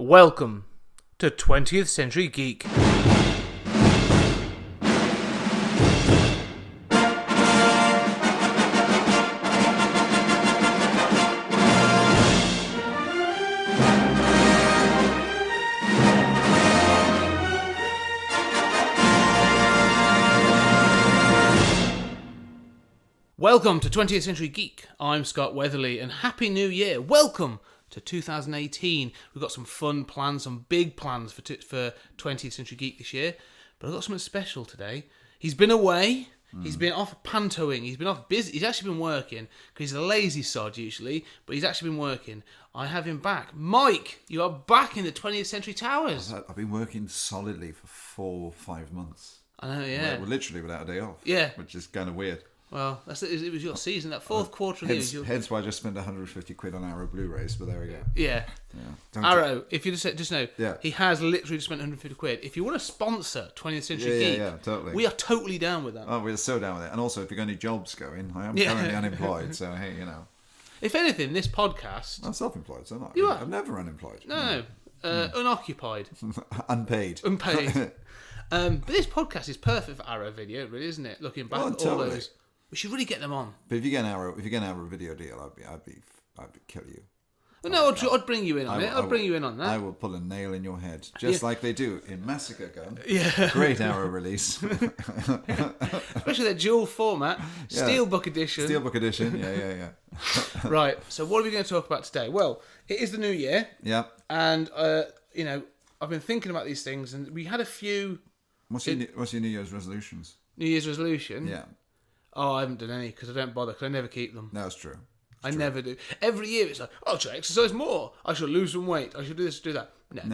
Welcome to 20th Century Geek. Welcome to 20th Century Geek. I'm Scott Weatherly, and Happy New Year. Welcome to 2018. We've got some fun plans, some big plans for 20th Century Geek this year. But I've got something special today. He's been away. He's been off pantoing. He's been off busy. He's actually been working, because he's a lazy sod usually, but he's actually been working. I have him back. Mike, you are back in the 20th Century Towers. I've been working solidly for 4 or 5 months. I know, yeah. Well, literally without a day off. Yeah. Which is kind of weird. Well, it was your season, that fourth quarter of the year. Hence why I just spent 150 quid on Arrow Blu-rays, but there we go. Yeah. Arrow, if you just know, he has literally just spent 150 quid. If you want to sponsor 20th Century Geek, totally. We are totally down with that. Oh, we're so down with it. And also, if you've got any jobs going, I am currently unemployed, so hey, you know. If anything, this podcast... I'm self-employed, so You are? I'm never unemployed. No. Unoccupied. Unpaid. But this podcast is perfect for Arrow Video, really, isn't it? Looking back at all those... We should really get them on. But if you get an Arrow video deal, I'd kill you. Well, no, I'd bring you in on it. I'd bring you in on that. I will pull a nail in your head, just like they do in Massacre Gun. Yeah. Great Arrow release. Especially their dual format, Steelbook edition. Steelbook edition, yeah. Right, so what are we going to talk about today? Well, it is the new year. Yeah. And, I've been thinking about these things, and we had a few... What's your New Year's resolutions? New Year's resolution? Yeah. Oh, I haven't done any because I don't bother, because I never keep them. No, it's true. I never do. Every year it's like, I shall exercise more. I shall lose some weight. I shall do this, do that. No. It's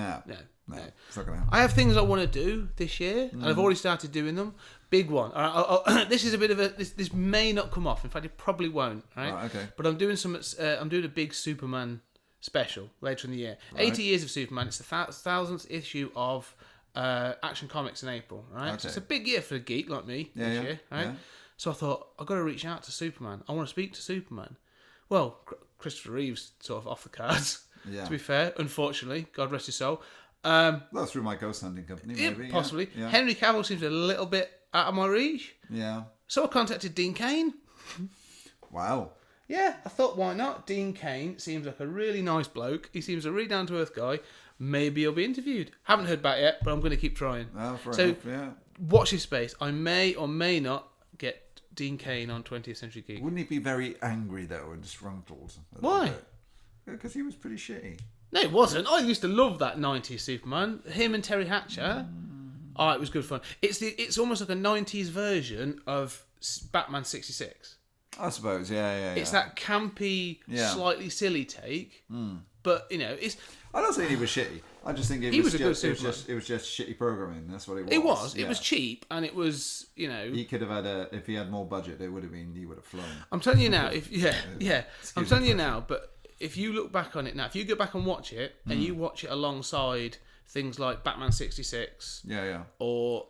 not going to happen. I have things I want to do this year, and I've already started doing them. Big one. All right, this is a bit of a... This may not come off. In fact, it probably won't. Right? Okay. But I'm doing I'm doing a big Superman special later in the year. Right. 80 years of Superman. It's the 1000th issue of Action Comics in April. Right. Okay. So it's a big year for a geek like me this year. Right. Yeah. So I thought, I've got to reach out to Superman. I want to speak to Superman. Well, Christopher Reeve's sort of off the cards, to be fair, unfortunately. God rest his soul. Well, through my ghost hunting company, maybe. Possibly. Yeah. Henry Cavill seems a little bit out of my reach. Yeah. So I contacted Dean Cain. Wow. Yeah, I thought, why not? Dean Cain seems like a really nice bloke. He seems a really down-to-earth guy. Maybe he'll be interviewed. Haven't heard back yet, but I'm going to keep trying. Oh, fair enough, yeah. Watch this space. I may or may not get Dean Cain on 20th Century Geek. Wouldn't he be very angry, though, and disgruntled? Why? Because he was pretty shitty. No, it wasn't. I used to love that 90s Superman. Him and Terry Hatcher. Oh, it was good fun. It's almost like a 90s version of Batman 66. I suppose, yeah. It's that campy, slightly silly take. But, it's... I don't think he was shitty. I just think it was just shitty programming. That's what it was. It was. It was cheap, and it was, He could have had if he had more budget, he would have flown. I'm telling you now, I'm telling you now, but if you look back on it now, if you go back and watch it, and you watch it alongside things like Batman 66, or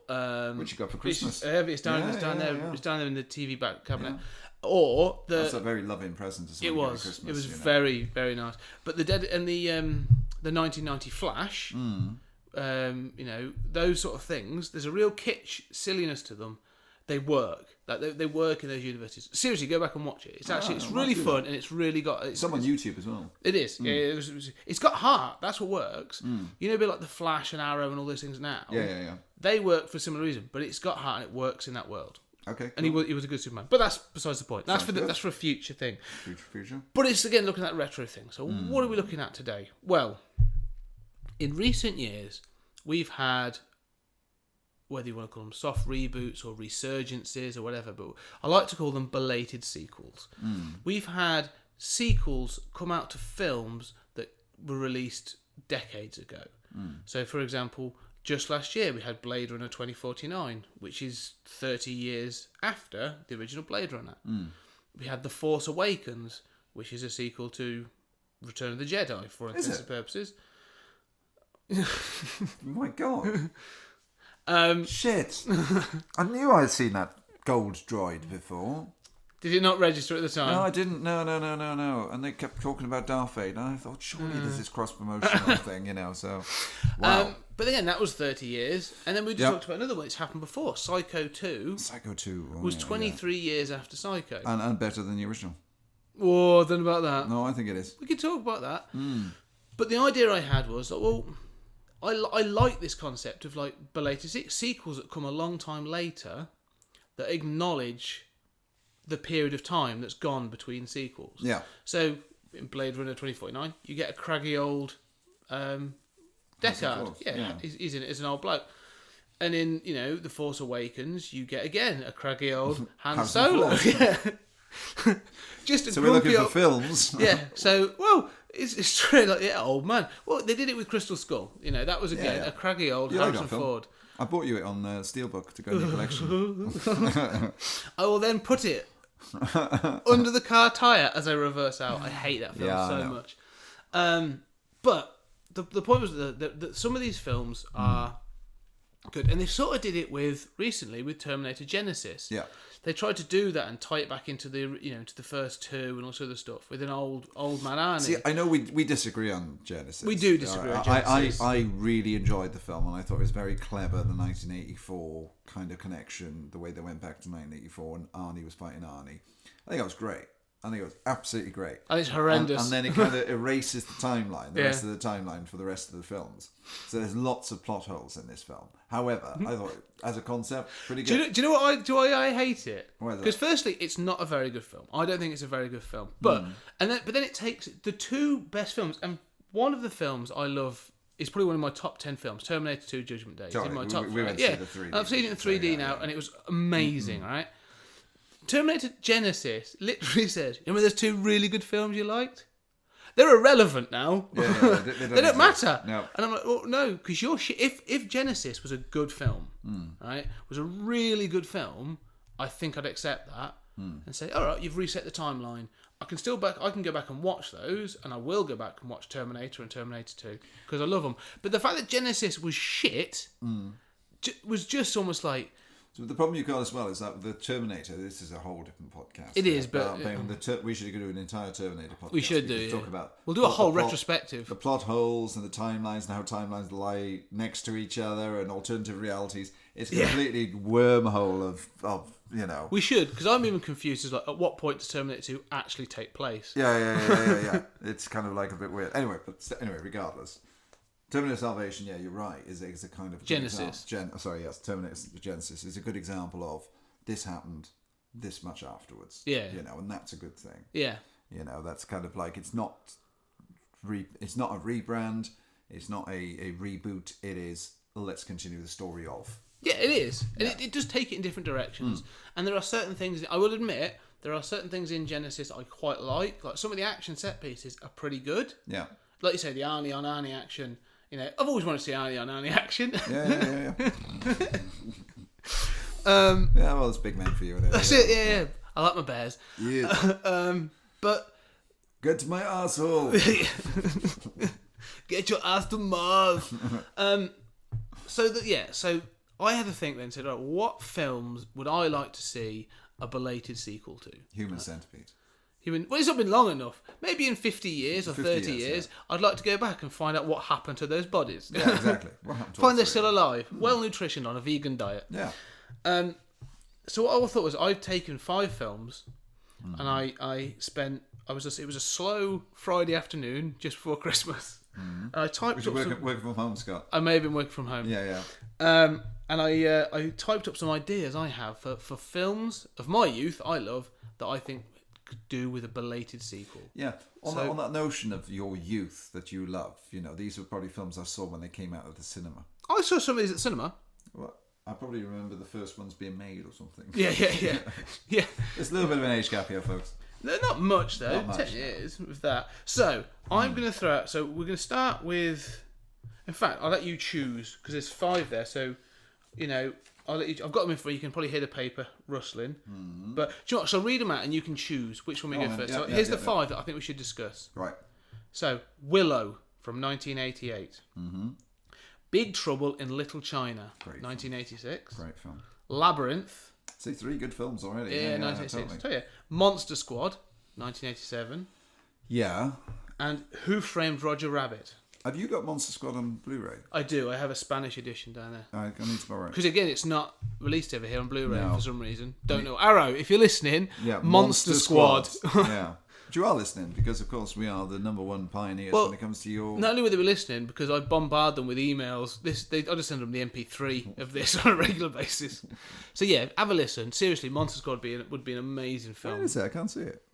which you got for Christmas, it's down there in the TV back cabinet. Or that's a very loving present to somebody for Christmas. It was very, very nice. But the 1990 Flash, those sort of things. There's a real kitsch silliness to them. They work. Like they work in those universes. Seriously, go back and watch it. It's really fun, and it's really got. It's on YouTube as well. It is. Yeah, it's got heart. That's what works. You know, a bit like the Flash and Arrow and all those things now. Yeah. They work for a similar reason, but it's got heart and it works in that world. Okay, cool. And he was a good Superman, but that's besides the point. That's for a future thing. Future. But it's again looking at that retro thing. So what are we looking at today? Well, in recent years, we've had, whether you want to call them soft reboots or resurgences or whatever, but I like to call them belated sequels. We've had sequels come out to films that were released decades ago. So, for example, just last year, we had Blade Runner 2049, which is 30 years after the original Blade Runner. We had The Force Awakens, which is a sequel to Return of the Jedi, for all intents and purposes. My God. Shit. I knew I'd seen that gold droid before. Did it not register at the time? No, I didn't. No. And they kept talking about Darth Vader. And I thought, surely there's this cross-promotional thing, so... Wow. But again, that was 30 years. And then we just talked about another one. It's happened before. Psycho 2. Psycho 2. Was 23 years after Psycho. And better than the original. Oh, I don't know about that. No, I think it is. We could talk about that. But the idea I had was, I like this concept of belated sequels that come a long time later that acknowledge the period of time that's gone between sequels. Yeah. So in Blade Runner 2049, you get a craggy old Deckard. Yeah. He's in it as an old bloke. And in The Force Awakens, you get again a craggy old Han Solo. Just a so we're looking for films. Yeah. So it's true. Old man. Well, they did it with Crystal Skull. That was again a craggy old Harrison Ford. I bought you it on Steelbook to go in your collection. I will then put it under the car tyre as I reverse out. I hate that film so much. But the point was that some of these films are good, and they sort of did it recently with Terminator Genesis. Yeah. They tried to do that and tie it back into to the first two and all sort of stuff with an old man Arnie. See, I know we disagree on Genesis. We do disagree on Genesis. I really enjoyed the film, and I thought it was very clever, the 1984 kind of connection, the way they went back to 1984 and Arnie was fighting Arnie. I think that was great. I think it was absolutely great. And it's horrendous. And then it kind of erases the timeline, the rest of the timeline for the rest of the films. So there's lots of plot holes in this film. However, I thought, as a concept, pretty good. Do you know what I hate it? Because firstly, it's not a very good film. I don't think it's a very good film. But then it takes the two best films, and one of the films I love is probably one of my top 10 films, Terminator 2: Judgment Day. Sorry, in my top we went to see the 3D. I've seen it in 3D now, and it was amazing, right? Terminator Genesis literally says, there's two really good films you liked? They're irrelevant now. They don't matter. No. And I'm like, well, no, because if Genesis was a good film, right, was a really good film, I think I'd accept that and say, all right, you've reset the timeline. I can go back and watch those, and I will go back and watch Terminator and Terminator 2 because I love them. But the fact that Genesis was shit was just almost like. So the problem you've got as well is that the Terminator, this is a whole different podcast. It is, but... we should do an entire Terminator podcast. We should do, talk about we'll do a whole retrospective. The plot holes and the timelines and how timelines lie next to each other and alternative realities. It's a completely wormhole of. We should, because I'm even confused as at what point does Terminator 2 actually take place? Yeah. It's kind of like a bit weird. Anyway, regardless. Terminator Salvation, you're right, is a kind of... Genesis. Terminator Genesis is a good example of this happened this much afterwards. Yeah. And that's a good thing. Yeah. That's kind of like, it's not a rebrand, it's not a reboot, it is, let's continue the story of. Yeah, it is. And it does take it in different directions. And there are certain things, I will admit, there are certain things in Genesis I quite like. Like some of the action set pieces are pretty good. Yeah. Like you say, the Arnie on Arnie action... I've always wanted to see Arnie on Arnie action. Yeah. Well, it's big man for you. That's it, yeah. I like my bears. Yeah. But... Get to my arsehole. Get your ass to Mars. So I had to think then, said, what films would I like to see a belated sequel to? Human Centipede. Well, it's not been long enough. Maybe in 50 years or 30 years, I'd like to go back and find out what happened to those bodies. Yeah, exactly. What happened to find they're still alive, well nutritioned on a vegan diet. Yeah. So what I thought was I've taken 5 films, and it was a slow Friday afternoon just before Christmas. And I typed up working from home, Scott. I may have been working from home. Yeah. And I typed up some ideas I have for films of my youth I love that I think could do with a belated sequel. Yeah, on that notion of your youth that you love, these were probably films I saw when they came out of the cinema. I saw some of these at cinema. Well, I probably remember the first ones being made or something. Yeah. There's a little bit of an age gap here, folks. No, not much though. 10 years with that. So I'm going to throw out. So we're going to start with. In fact, I'll let you choose because there's 5 there. So, I'll let you. I've got them in for you. You can probably hear the paper rustling. But do you know what? So I'll read them out and you can choose which one we go first. Here's the 5 that I think we should discuss. Right. So Willow from 1988. Big Trouble in Little China, 1986. Great film. Labyrinth. See, 3 good films already. Yeah, 1986. Totally. So, yeah. Monster Squad, 1987. Yeah. And Who Framed Roger Rabbit? Have you got Monster Squad on Blu-ray? I do. I have a Spanish edition down there. I need to borrow it. Because again, it's not released over here on Blu-ray No. for some reason. Don't know. Arrow, if you're listening, Yeah, Monster Squad. Yeah. But you are listening, because of course we are the #1 pioneers when it comes to your... Not only were they listening, because I bombard them with emails. I just send them the MP3 of this on a regular basis. So yeah, have a listen. Seriously, Monster Squad would be an amazing film. Where is it? I can't see it.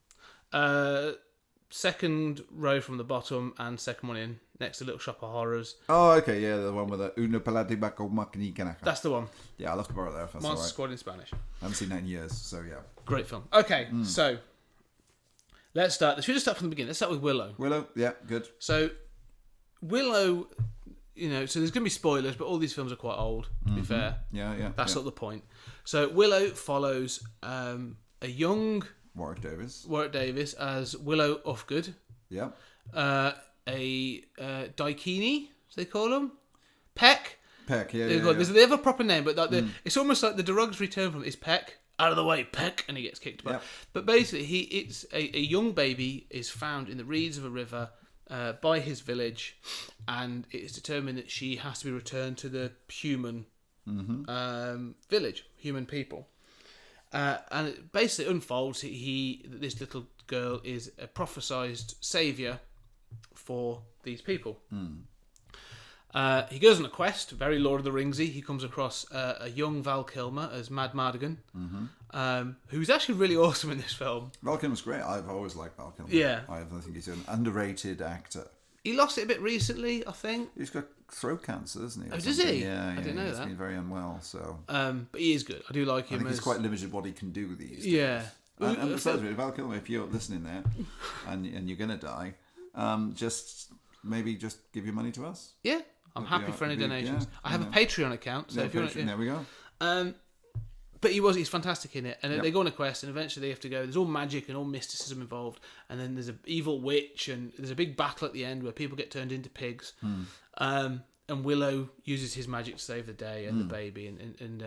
Second row from the bottom and second one in, next to Little Shop of Horrors. Oh, okay, yeah, the one with the Una Palatibaco Macanica. That's the one. Yeah, I'll have to borrow that if that's Monster alright. Squad in Spanish. I haven't seen that in years, so yeah. Great film. Okay, so let's start. Should we just start from the beginning? Let's start with Willow. Willow, yeah, good. So Willow, so there's going to be spoilers, but all these films are quite old, to be fair. Yeah. That's not the point. So Willow follows a young Warwick Davis as Willow Ufgood. Yeah. A Daikini, as they call him. Peck. Peck, yeah. They have a proper name, but it's almost like the derogatory term from it is Peck. Out of the way, Peck, and he gets kicked. Yeah. But basically, it's a young baby is found in the reeds of a river by his village, and it is determined that she has to be returned to the human village, human people. And it basically unfolds. This little girl is a prophesized saviour for these people. He goes on a quest, very Lord of the Ringsy. He comes across a young Val Kilmer as Mad Mardigan, who's actually really awesome in this film. Val Kilmer's great. I've always liked Val Kilmer. Yeah. I think he's an underrated actor. He lost it a bit recently, I think. He's got throat cancer, isn't he? Oh, does he? Yeah, I didn't know he's that. been very unwell, so... But he is good. I do like him. I think he's quite limited what he can do these days. Yeah. And besides, Val Kilmer, if you're listening there and you're going to die, just give your money to us. Yeah. I'm happy for any donations. I have a Patreon account, so if you want to... There we go. But he's fantastic in it, and they go on a quest, and eventually they have to go. There's all magic and all mysticism involved, and then there's an evil witch, and there's a big battle at the end where people get turned into pigs. And Willow uses his magic to save the day and the baby, and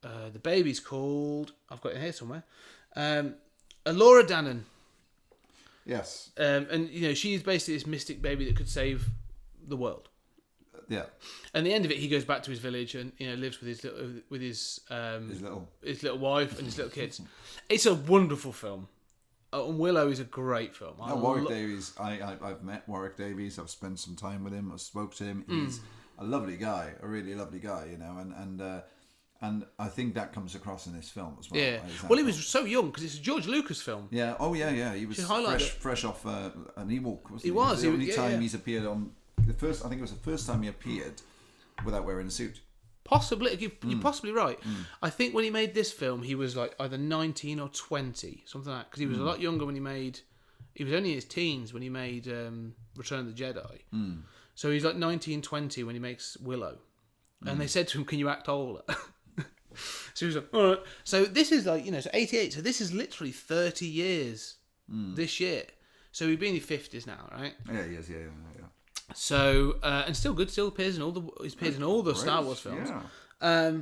the baby's called, I've got it here somewhere, Elora Danan. Yes. And she's basically this mystic baby that could save the world. Yeah. And the end of it, he goes back to his village and lives with his little wife and his little kids. It's a wonderful film. And Willow is a great film. Warwick Davies. I've met Warwick Davies. I've spent some time with him. I've spoke to him. He's a lovely guy, a really lovely guy. And I think that comes across in this film as well. Yeah. Well, he was so young because it's a George Lucas film. Yeah. Oh yeah. He was fresh off an Ewok. Wasn't he? He was. The only time he's appeared on. I think it was the first time he appeared without wearing a suit. Possibly, you're possibly right. I think when he made this film, he was like either 19 or 20, something like that. Because he was a lot younger when he made. He was only in his teens when he made Return of the Jedi. So he's like 19, 20 when he makes Willow, and they said to him, "Can you act older?" So he was like, "All right." So this is like so 88. So this is literally 30 years this year. So he'd be in his 50s now, right? Yeah, he is. Yeah. So and still good, still appears in all the Star Wars films. Yeah.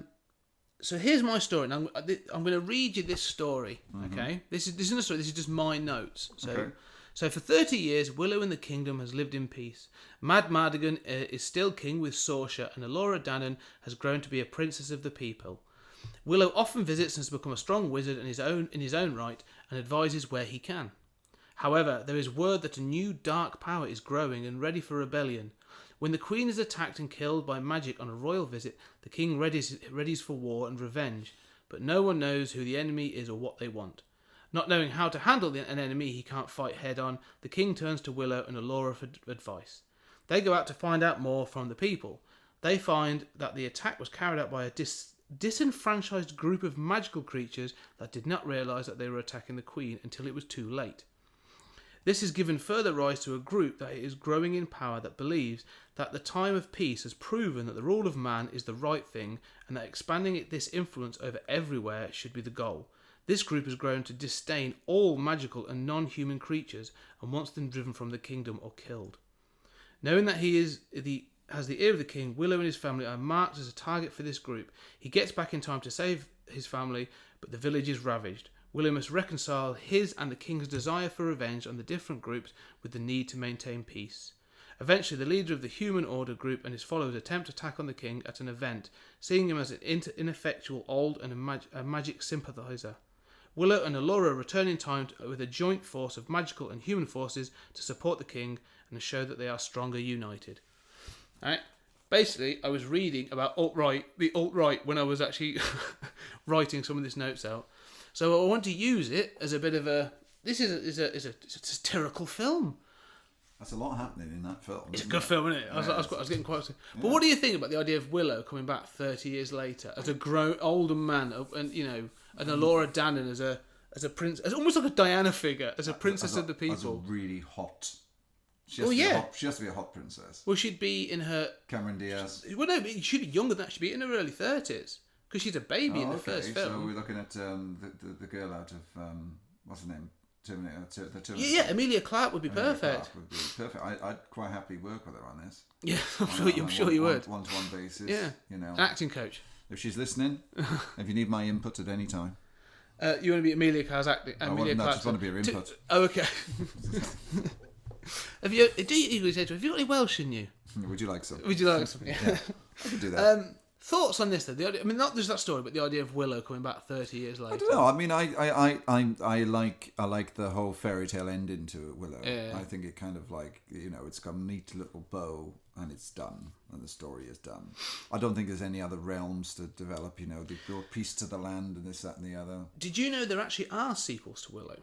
So here's my story, and I'm going to read you this story. Okay, this isn't a story. This is just my notes. So for 30 years, Willow in the Kingdom has lived in peace. Mad Mardigan is still king with Sorsha, and Elora Danan has grown to be a princess of the people. Willow often visits and has become a strong wizard in his own right, and advises where he can. However, there is word that a new dark power is growing and ready for rebellion. When the Queen is attacked and killed by magic on a royal visit, the King readies for war and revenge, but no one knows who the enemy is or what they want. Not knowing how to handle an enemy he can't fight head-on, the King turns to Willow and Elora for advice. They go out to find out more from the people. They find that the attack was carried out by a disenfranchised group of magical creatures that did not realise that they were attacking the Queen until it was too late. This has given further rise to a group that is growing in power that believes that the time of peace has proven that the rule of man is the right thing and that expanding this influence over everywhere should be the goal. This group has grown to disdain all magical and non-human creatures and wants them driven from the kingdom or killed. Knowing that he has the ear of the king, Willow and his family are marked as a target for this group. He gets back in time to save his family, but the village is ravaged. Willow must reconcile his and the king's desire for revenge on the different groups with the need to maintain peace. Eventually, the leader of the Human Order group and his followers attempt to attack on the king at an event, seeing him as an ineffectual old and a magic sympathizer. Willow and Allura return in time with a joint force of magical and human forces to support the king and to show that they are stronger united. All right. Basically, I was reading about the alt-right, when I was actually writing some of these notes out. So I want to use it as a bit of a... This is a satirical film. That's a lot happening in that film. It's a good film, isn't it? I was getting quite... But what do you think about the idea of Willow coming back 30 years later as a grown older man, and and Allura Dannon as a prince, as almost like a Diana figure, as a princess of the people? As a really hot... She has to be a hot princess. Well, she'd be in her... Cameron Diaz. Well, no, but she'd be younger than that. She'd be in her early 30s. Because she's a baby in the first film. So we're looking at the girl out of... what's her name? Terminator. Yeah, Emilia Clarke would be perfect. I'd quite happily work with her on this. Yeah, I'm sure you would. One-to-one basis. Yeah. An acting coach. If she's listening, if you need my input at any time. You want to be Emilia Clarke's acting? I just want to be her input. Okay. Have you got any Welsh in you? Would you like some? Yeah. I could do that. Thoughts on this then? Not just that story, but the idea of Willow coming back 30 years later. I don't know. I mean, I like the whole fairy tale ending to Willow. Yeah. I think it kind of it's got a neat little bow and it's done and the story is done. I don't think there's any other realms to develop. They brought peace to the land and this, that, and the other. Did you know there actually are sequels to Willow?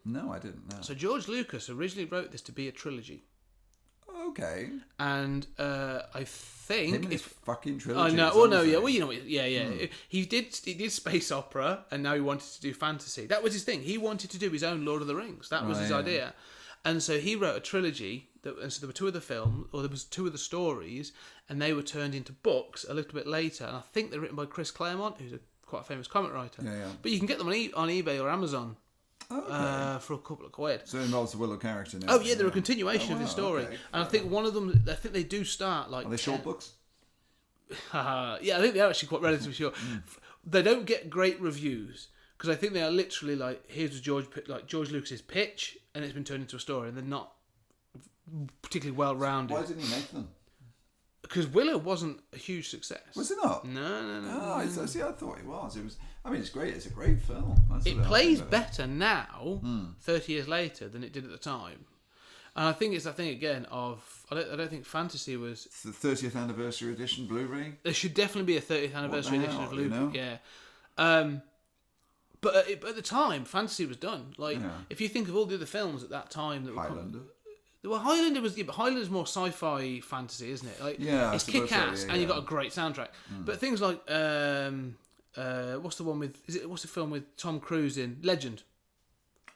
No, I didn't know. So George Lucas originally wrote this to be a trilogy. Okay. And I think his fucking trilogy. I know. Well, no, yeah. Well, you know, yeah. He did space opera, and now he wanted to do fantasy. That was his thing. He wanted to do his own Lord of the Rings. That was his idea. And so he wrote a trilogy. And so there were two of the films, or there was two of the stories, and they were turned into books a little bit later. And I think they're written by Chris Claremont, who's quite a famous comic writer. Yeah. But you can get them on eBay or Amazon. Okay. For a couple of quid. So it involves the Willow character now. Oh yeah, they're a continuation of his story, okay. And I think one of them. I think they do start like. Are they short books? Yeah, I think they're actually quite relatively short. They don't get great reviews because I think they are literally like here's George Lucas's pitch, and it's been turned into a story, and they're not particularly well rounded. Why didn't he make them? Because Willow wasn't a huge success. Was it not? No. Oh, I thought it was. It was. I mean, it's great. It's a great film. It plays better now, 30 years later, than it did at the time. And I think it's that thing again of I don't think fantasy was. It's the 30th anniversary edition Blu-ray. There should definitely be a 30th anniversary edition of Blu-ray. Yeah. But at the time, fantasy was done. If you think of all the other films at that time that were Highlander. Well, Highlander was, but Highlander's more sci-fi fantasy, isn't it? It's kick-ass, and you've got a great soundtrack. But things like what's the film with Tom Cruise in Legend?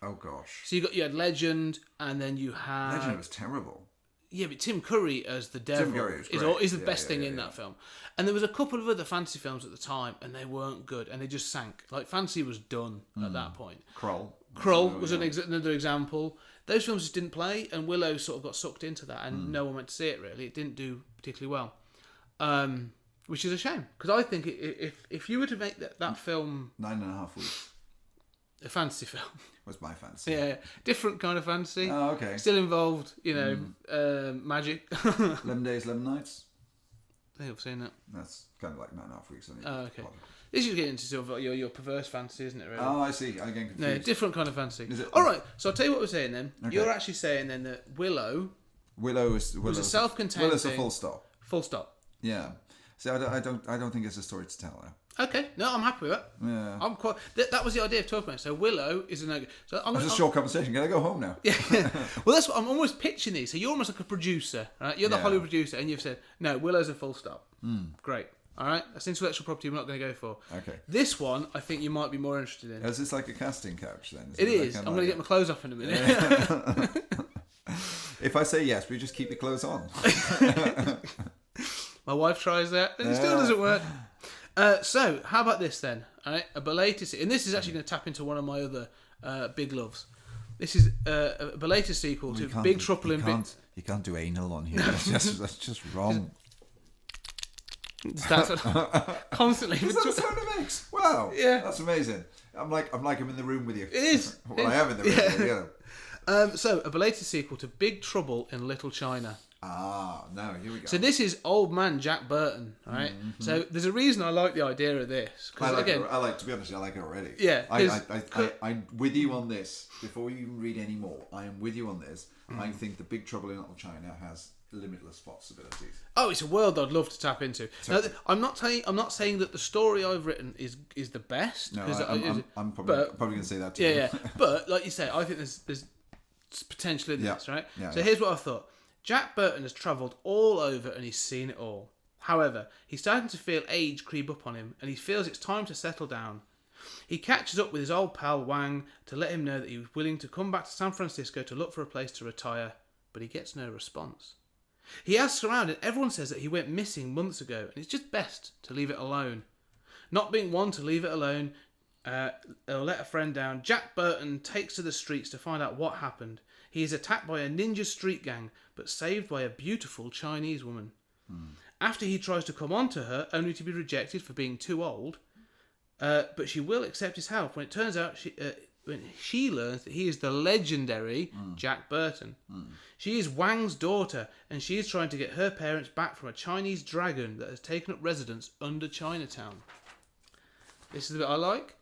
Oh gosh. So you had Legend, and then you had Legend was terrible. Yeah, but Tim Curry as the devil is the best thing in that film. And there was a couple of other fantasy films at the time, and they weren't good, and they just sank. Fantasy was done at that point. Krull was another example. Those films just didn't play, and Willow sort of got sucked into that, and no one went to see it, really. It didn't do particularly well, which is a shame. Because I think if you were to make that film... 9.5 weeks. A fantasy film. Was my fantasy. Yeah, different kind of fantasy. Oh, okay. Still involved, magic. 11 Days, 11 Nights? I think I've seen that. That's kind of like 9.5 weeks. Oh, okay. This is getting into sort of your perverse fantasy, isn't it, really? Oh, I see. I'm getting confused. No, different kind of fantasy. Is it? All right, so I'll tell you what we're saying then. Okay. You're actually saying then that Willow was a self-contained Willow's a thing. full stop. Full stop. Yeah. So I don't think it's a story to tell though. Okay, no, I'm happy with that. Yeah. I'm quite. That was the idea of talking about it. So Willow is a no. So It's a short conversation. Can I go home now? Yeah. Well, that's what I'm almost pitching these. So you're almost like a producer, right? You're the Hollywood producer, and you've said no. Willow's a full stop. Great. All right, that's intellectual property we're not going to go for. Okay. This one, I think you might be more interested in. Is this like a casting couch then? It is. I'm going to get my clothes off in a minute. If I say yes, we just keep your clothes on. My wife tries that, and it still doesn't work. So, how about this then? All right, a belated, and this is actually going to tap into one of my other big loves. This is a belated sequel to Big Trouble in Big. You can't do anal on here. That's just wrong. That's constantly. Is that the sound it makes? Wow. Yeah. That's amazing. I'm like I'm in the room with you. It is. Well, I am in the room with you. Yeah. So, a belated sequel to Big Trouble in Little China. No, here we go. So this is old man Jack Burton, right? Mm-hmm. So there's a reason I like the idea of this. I like it, to be honest, I like it already. Yeah. I'm with you on this. Before you even read any more, I am with you on this. I think the Big Trouble in Little China has limitless possibilities. Oh, it's a world I'd love to tap into. Now, I'm not saying that the story I've written is the best. No, I'm probably going to say that too. Yeah. But like you say, I think there's potential in this, right? Yeah, so here's what I thought. Jack Burton has travelled all over and he's seen it all. However, he's starting to feel age creep up on him and he feels it's time to settle down. He catches up with his old pal Wang to let him know that he was willing to come back to San Francisco to look for a place to retire, but he gets no response. He asks around and everyone says that he went missing months ago and it's just best to leave it alone. Not being one to leave it alone, or let a friend down, Jack Burton takes to the streets to find out what happened. He is attacked by a ninja street gang, but saved by a beautiful Chinese woman. After he tries to come on to her, only to be rejected for being too old, but she will accept his help when it turns out when she learns that he is the legendary Jack Burton. She is Wang's daughter, and she is trying to get her parents back from a Chinese dragon that has taken up residence under Chinatown. This is the bit I like.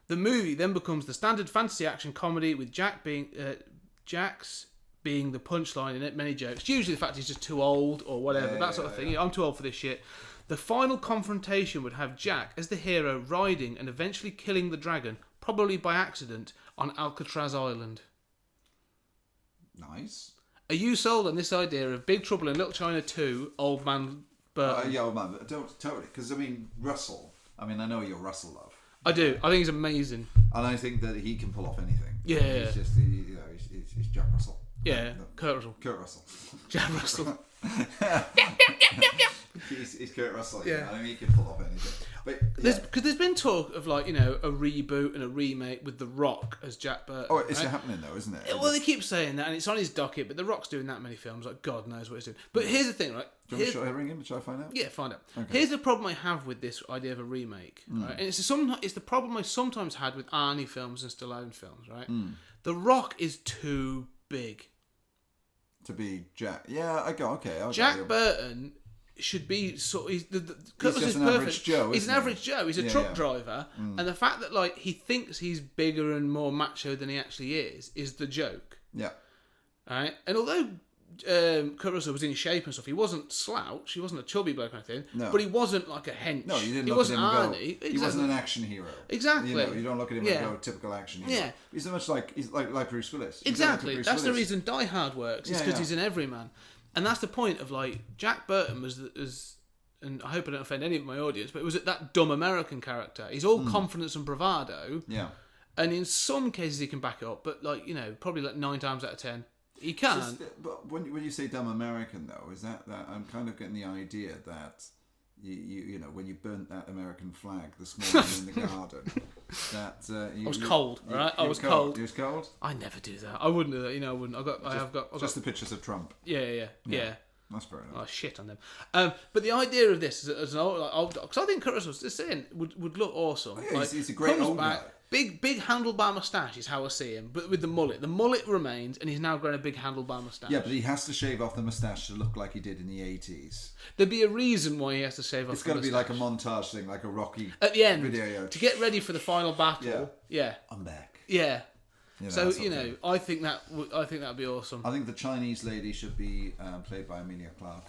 The movie then becomes the standard fantasy action comedy with Jack's being the punchline in it, many jokes. Usually the fact he's just too old or whatever, that sort of thing. Yeah, I'm too old for this shit. The final confrontation would have Jack as the hero riding and eventually killing the dragon, probably by accident, on Alcatraz Island. Nice. Are you sold on this idea of Big Trouble in Little China 2, Old Man Burton? Yeah, Old Man, but totally. Because, Russell, I know you're Russell love. I do. I think he's amazing. And I think that he can pull off anything. Yeah. He's just, he's Jack Russell. Yeah, Kurt Russell. Kurt Russell. Jack Russell. He's Kurt Russell. Yeah. He can pull off anything. But because there's been talk of a reboot and a remake with The Rock as Jack Burton. Oh, it's happening though, isn't it? Well, they keep saying that, and it's on his docket. But The Rock's doing that many films, God knows what he's doing. But here's the thing, right? Do you want me to ring him? Shall I find out? Yeah, find out. Okay. Here's the problem I have with this idea of a remake, right? And it's the problem I sometimes had with Arnie films and Stallone films, right? The Rock is too big to be Jack. Yeah, I go okay. Jack Burton should be he's just an average Joe. He's an average Joe. He's a truck driver, and the fact that he thinks he's bigger and more macho than he actually is the joke. Yeah. Right, and although Kurt Russell was in shape and stuff, he wasn't slouch. He wasn't a chubby bloke or anything. No. But he wasn't like a hench. No, you didn't. He look wasn't at him and Arnie. go, he wasn't an action hero. Exactly. You don't look at him and go typical action hero. Yeah. He's so much like Bruce Willis. Exactly. That's the reason Die Hard works. It's because he's an everyman. And that's the point of Jack Burton was, and I hope I don't offend any of my audience, but it was that dumb American character. He's all confidence and bravado. Yeah. And in some cases he can back it up, but probably 9 times out of 10 he can. But when you say dumb American though, is that I'm kind of getting the idea that you when you burnt that American flag this morning in the garden, that I was cold, right? I was cold. You was cold? I never do that. I wouldn't do that. I wouldn't. I've got the pictures of Trump. Yeah. That's fair enough. Oh, shit on them. But the idea of this as an old because I think Kurt Russell, just saying, would look awesome. Oh, yeah, he's a great old guy. Big handlebar moustache is how I see him, but with the mullet. The mullet remains, and he's now grown a big handlebar moustache. Yeah, but he has to shave off the moustache to look like he did in the 80s. There'd be a reason why he has to shave off the moustache. It's got to be like a montage thing, like a Rocky at the end video. To get ready for the final battle. Yeah. I'm back. Yeah. I think that would be awesome. I think the Chinese lady should be played by Emilia Clarke.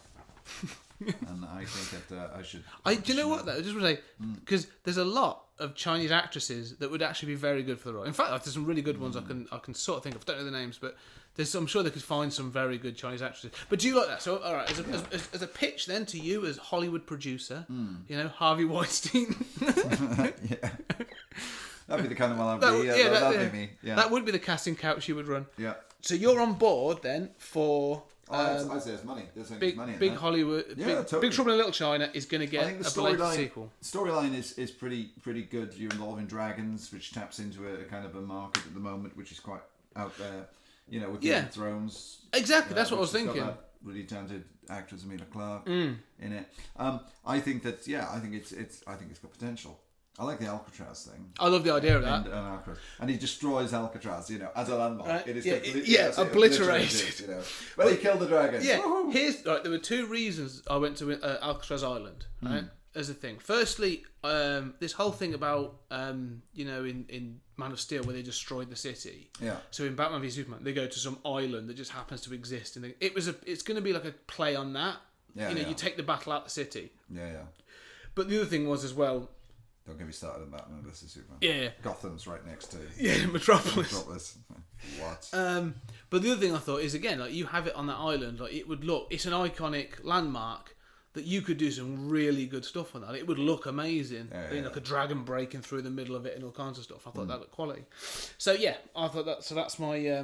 And I think that I should. Do you know what though? I just want to say because there's a lot of Chinese actresses that would actually be very good for the role. In fact, there's some really good ones I can sort of think of. I don't know the names, but I'm sure they could find some very good Chinese actresses. But do you like that? So all right, as a pitch then to you as Hollywood producer, Harvey Weinstein. Yeah. That'd be the kind of one I'd be. That'd be me. Yeah. That would be the casting couch you would run. Yeah. So you're on board then for. I say there's money. There's money in big that. Hollywood. Totally. Big Trouble in Little China is going to get a belated sequel. Storyline is pretty good. You're involving dragons, which taps into a kind of a market at the moment, which is quite out there. With Game of Thrones. Exactly. That's what I was thinking. really talented actress Emilia Clarke in it. I think that I think it's got potential. I like the Alcatraz thing. I love the idea of that. And he destroys Alcatraz, as a landmark. Right. It is obliterated. Well, he killed the dragon. Yeah, there were two reasons I went to Alcatraz Island, right? As a thing. Firstly, this whole thing about in Man of Steel where they destroyed the city. Yeah. So in Batman v Superman, they go to some island that just happens to exist, and it's going to be like a play on that. Yeah. You take the battle out the city. Yeah. But the other thing was as well. Don't get me started on Batman vs Superman. Yeah. Gotham's right next to. Yeah, Metropolis. What? But the other thing I thought is again, like you have it on that island, like it would look. It's an iconic landmark. That you could do some really good stuff on that. It would look amazing. Like a dragon breaking through the middle of it and all kinds of stuff. I thought that looked quality. So yeah, I thought that. So that's my.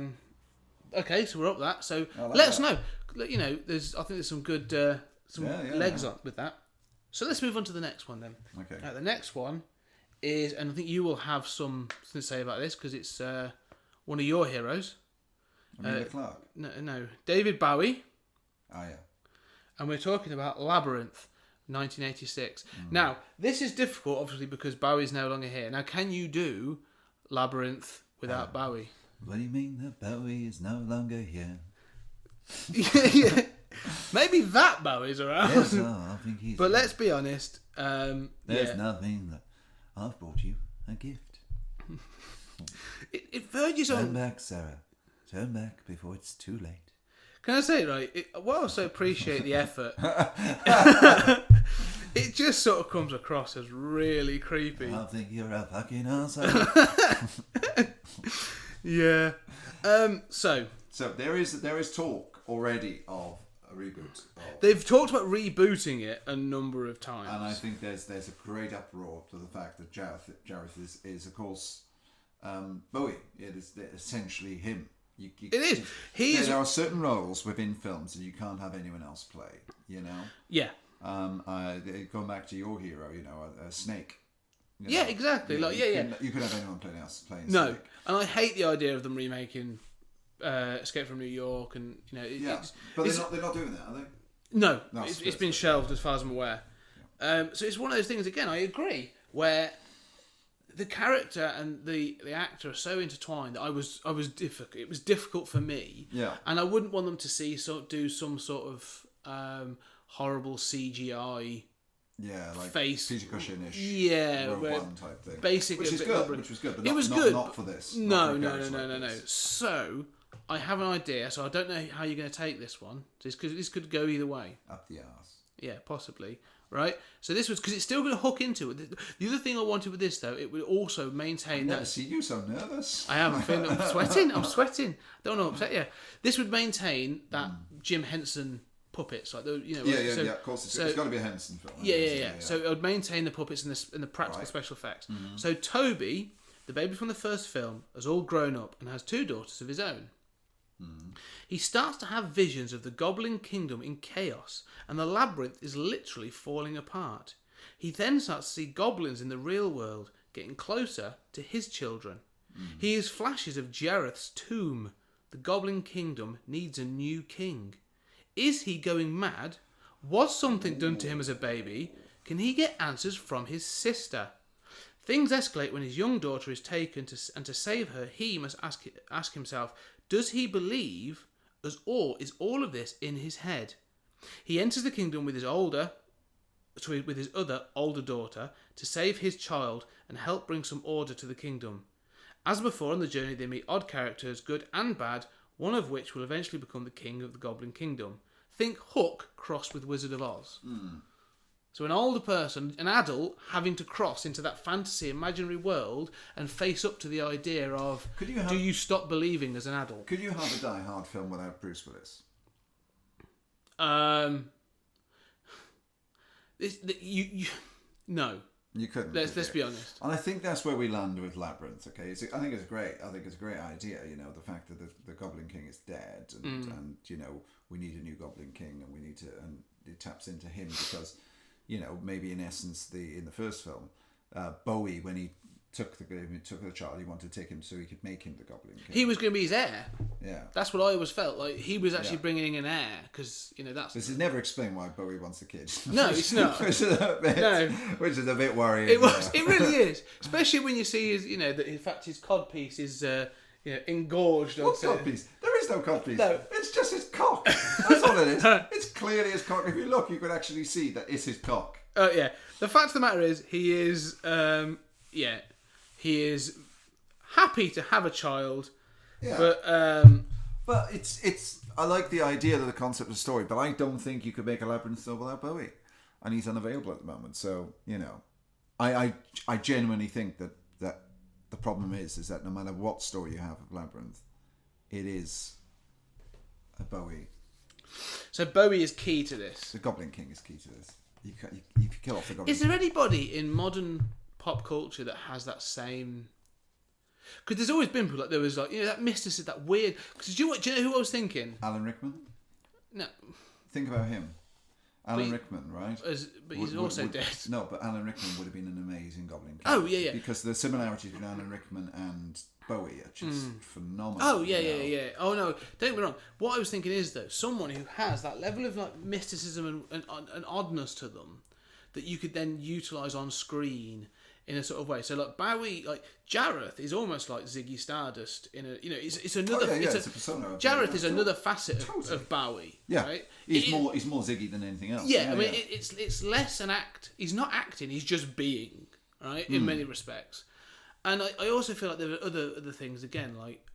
Okay, so we're up that. So let us know. I think there's some good legs on with that. So let's move on to the next one then. Okay. The next one is, and I think you will have something to say about this because it's one of your heroes. Emilia Clarke. No, David Bowie. Oh yeah. And we're talking about Labyrinth, 1986. Now, this is difficult, obviously, because Bowie's no longer here. Now, can you do Labyrinth without Bowie? What do you mean that Bowie is no longer here? Yeah. Maybe that Bowie's around. Yes, I think he's. But let's be honest. There's nothing that I've brought you a gift. It verges on. Turn back, Sarah. Turn back before it's too late. Can I say, right, I also appreciate the effort. It just sort of comes across as really creepy. I think you're a fucking arsehole. Yeah. So there is talk already of a reboot. They've talked about rebooting it a number of times. And I think there's a great uproar to the fact that Jareth is of course, Bowie. It is essentially him. It is. There are certain roles within films that you can't have anyone else play. Yeah. Going back to your hero, a Snake. Yeah, exactly. You could have anyone playing Snake. No, and I hate the idea of them remaking Escape from New York, and but they're not doing that, are they? No, it's been shelved as far as I'm aware. Yeah. So it's one of those things. Again, I agree where. The character and the actor are so intertwined that I was difficult. It was difficult for me. Yeah. And I wouldn't want them to do some sort of horrible CGI. Yeah, like face Peter Cushing-ish. Yeah, Rogue One type thing. Basically, which was good. But it was good. Not for this. No. So I have an idea. So I don't know how you're going to take this one. This could go either way. Up the arse. Yeah, possibly. Right, so this was because it's still going to hook into it. The other thing I wanted with this, though, it would also maintain I've never seen you so nervous. I am. I'm sweating. Don't want to upset you. This would maintain that Jim Henson puppets, like Yeah. Of course, it's got to be a Henson film. Yeah. So it would maintain the puppets and the practical special effects. Mm-hmm. So Toby, the baby from the first film, has all grown up and has two daughters of his own. He starts to have visions of the Goblin Kingdom in chaos, and the labyrinth is literally falling apart. He then starts to see goblins in the real world getting closer to his children. He has flashes of Jareth's tomb. The Goblin Kingdom needs a new king. Is he going mad? Was something done to him as a baby? Can he get answers from his sister? Things escalate when his young daughter is taken, and to save her, he must ask himself, does he believe, or is all of this in his head? He enters the kingdom with his other older daughter to save his child and help bring some order to the kingdom. As before on the journey, they meet odd characters, good and bad, one of which will eventually become the king of the Goblin Kingdom. Think Hook crossed with Wizard of Oz. So an older person, an adult, having to cross into that fantasy imaginary world and face up to the idea of, do you stop believing as an adult? Could you have a Die Hard film without Bruce Willis? No. You couldn't. Let's be honest. And I think that's where we land with Labyrinth. Okay, I think it's great. I think it's a great idea. The fact that the Goblin King is dead, and we need a new Goblin King, and it taps into him because. Maybe in essence, in the first film, Bowie, when he took the child. He wanted to take him so he could make him the Goblin King. He was going to be his heir. Yeah. That's what I always felt like. He was actually bringing in an heir because that's. This is never explained why Bowie wants the kid. No, it's not. Which is a bit worrying. It was. It really is, especially when you see his. That in fact his codpiece is engorged. What codpiece? There is no codpiece. No. It's just his cock. That's all it is. It's clearly his cock. If you look, you can actually see that it's his cock. Oh yeah. The fact of the matter is, he is. He is happy to have a child. Yeah. But it's. I like the idea of the concept of the story, but I don't think you could make a Labyrinth still without Bowie, and he's unavailable at the moment. So I genuinely think that the problem is that no matter what story you have of Labyrinth, it is a Bowie. So Bowie is key to this. The Goblin King is key to this. You kill off the Goblin. Is there anybody in modern pop culture that has that same? Because there's always been people like there was that mysticism, that weird. Because do you know who I was thinking? Alan Rickman. No. Think about him. Alan Rickman, right? But he's also dead. No, but Alan Rickman would have been an amazing Goblin King. Oh yeah. Because the similarities between Alan Rickman and Bowie are just phenomenal. Oh yeah. Oh no, don't get me wrong. What I was thinking is though, someone who has that level of mysticism and oddness to them that you could then utilise on screen in a sort of way. So like Bowie, like Jareth is almost like Ziggy Stardust in a it's another. It's a persona. Jareth is another facet of Bowie. Yeah, right? He's more Ziggy than anything else. Yeah, I mean it's less an act. He's not acting. He's just being, right, in many respects. And I also feel like there are other things again, like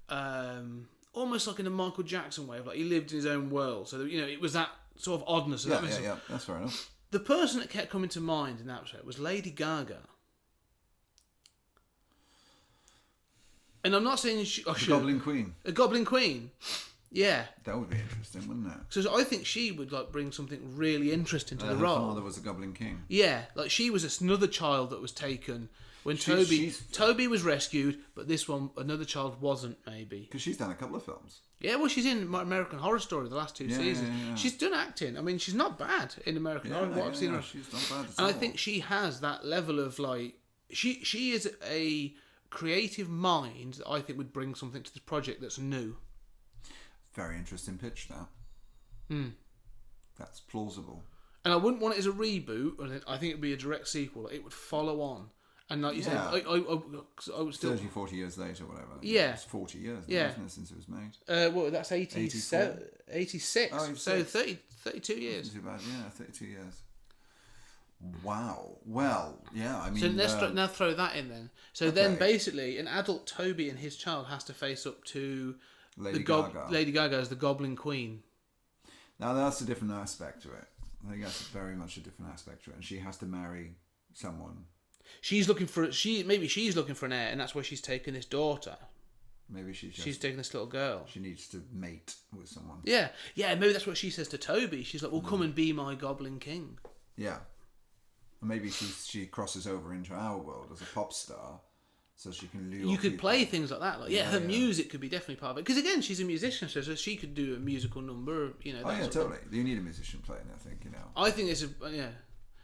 almost like in a Michael Jackson way of like he lived in his own world. So it was that sort of oddness. Yeah, that's fair enough. The person that kept coming to mind in that respect was Lady Gaga. And I'm not saying Goblin Queen. A Goblin Queen. Yeah. That would be interesting, wouldn't it? So I think she would bring something really interesting to the role. Her father was a Goblin King. Yeah, like she was another child that was taken when Toby was rescued, but this one, another child wasn't, maybe. Because she's done a couple of films. Yeah, well, she's in American Horror Story the last two seasons. Yeah. She's done acting. I mean, she's not bad in American Horror. I've seen her. She's not bad at all. all. I think she has that level of she is a creative mind that I think would bring something to this project that's new. Very interesting pitch, that. That's plausible. And I wouldn't want it as a reboot. I think it would be a direct sequel. It would follow on. And like you said, I was still 30, 40 years later, whatever. Yeah. It's 40 years, isn't it, since it was made? Well, that's 86. Oh, so 32 years. Not too bad, 32 years. Wow. Well, yeah, I mean... So let's now throw that in then. So then basically an adult Toby and his child has to face up to Lady Gaga as the Goblin Queen. Now that's a different aspect to it. I think that's very much a different aspect to it. And she has to marry someone. She's looking for an heir, and that's why she's taken this daughter. Maybe she's taking this little girl. She needs to mate with someone. Yeah. Maybe that's what she says to Toby. She's like, "Well, come and be my Goblin King." Yeah. Maybe she crosses over into our world as a pop star, so she can lure. You could people. play things like that. Like her music could be definitely part of it. Because again, she's a musician, so she could do a musical number. Totally. You need a musician playing. I think I think this is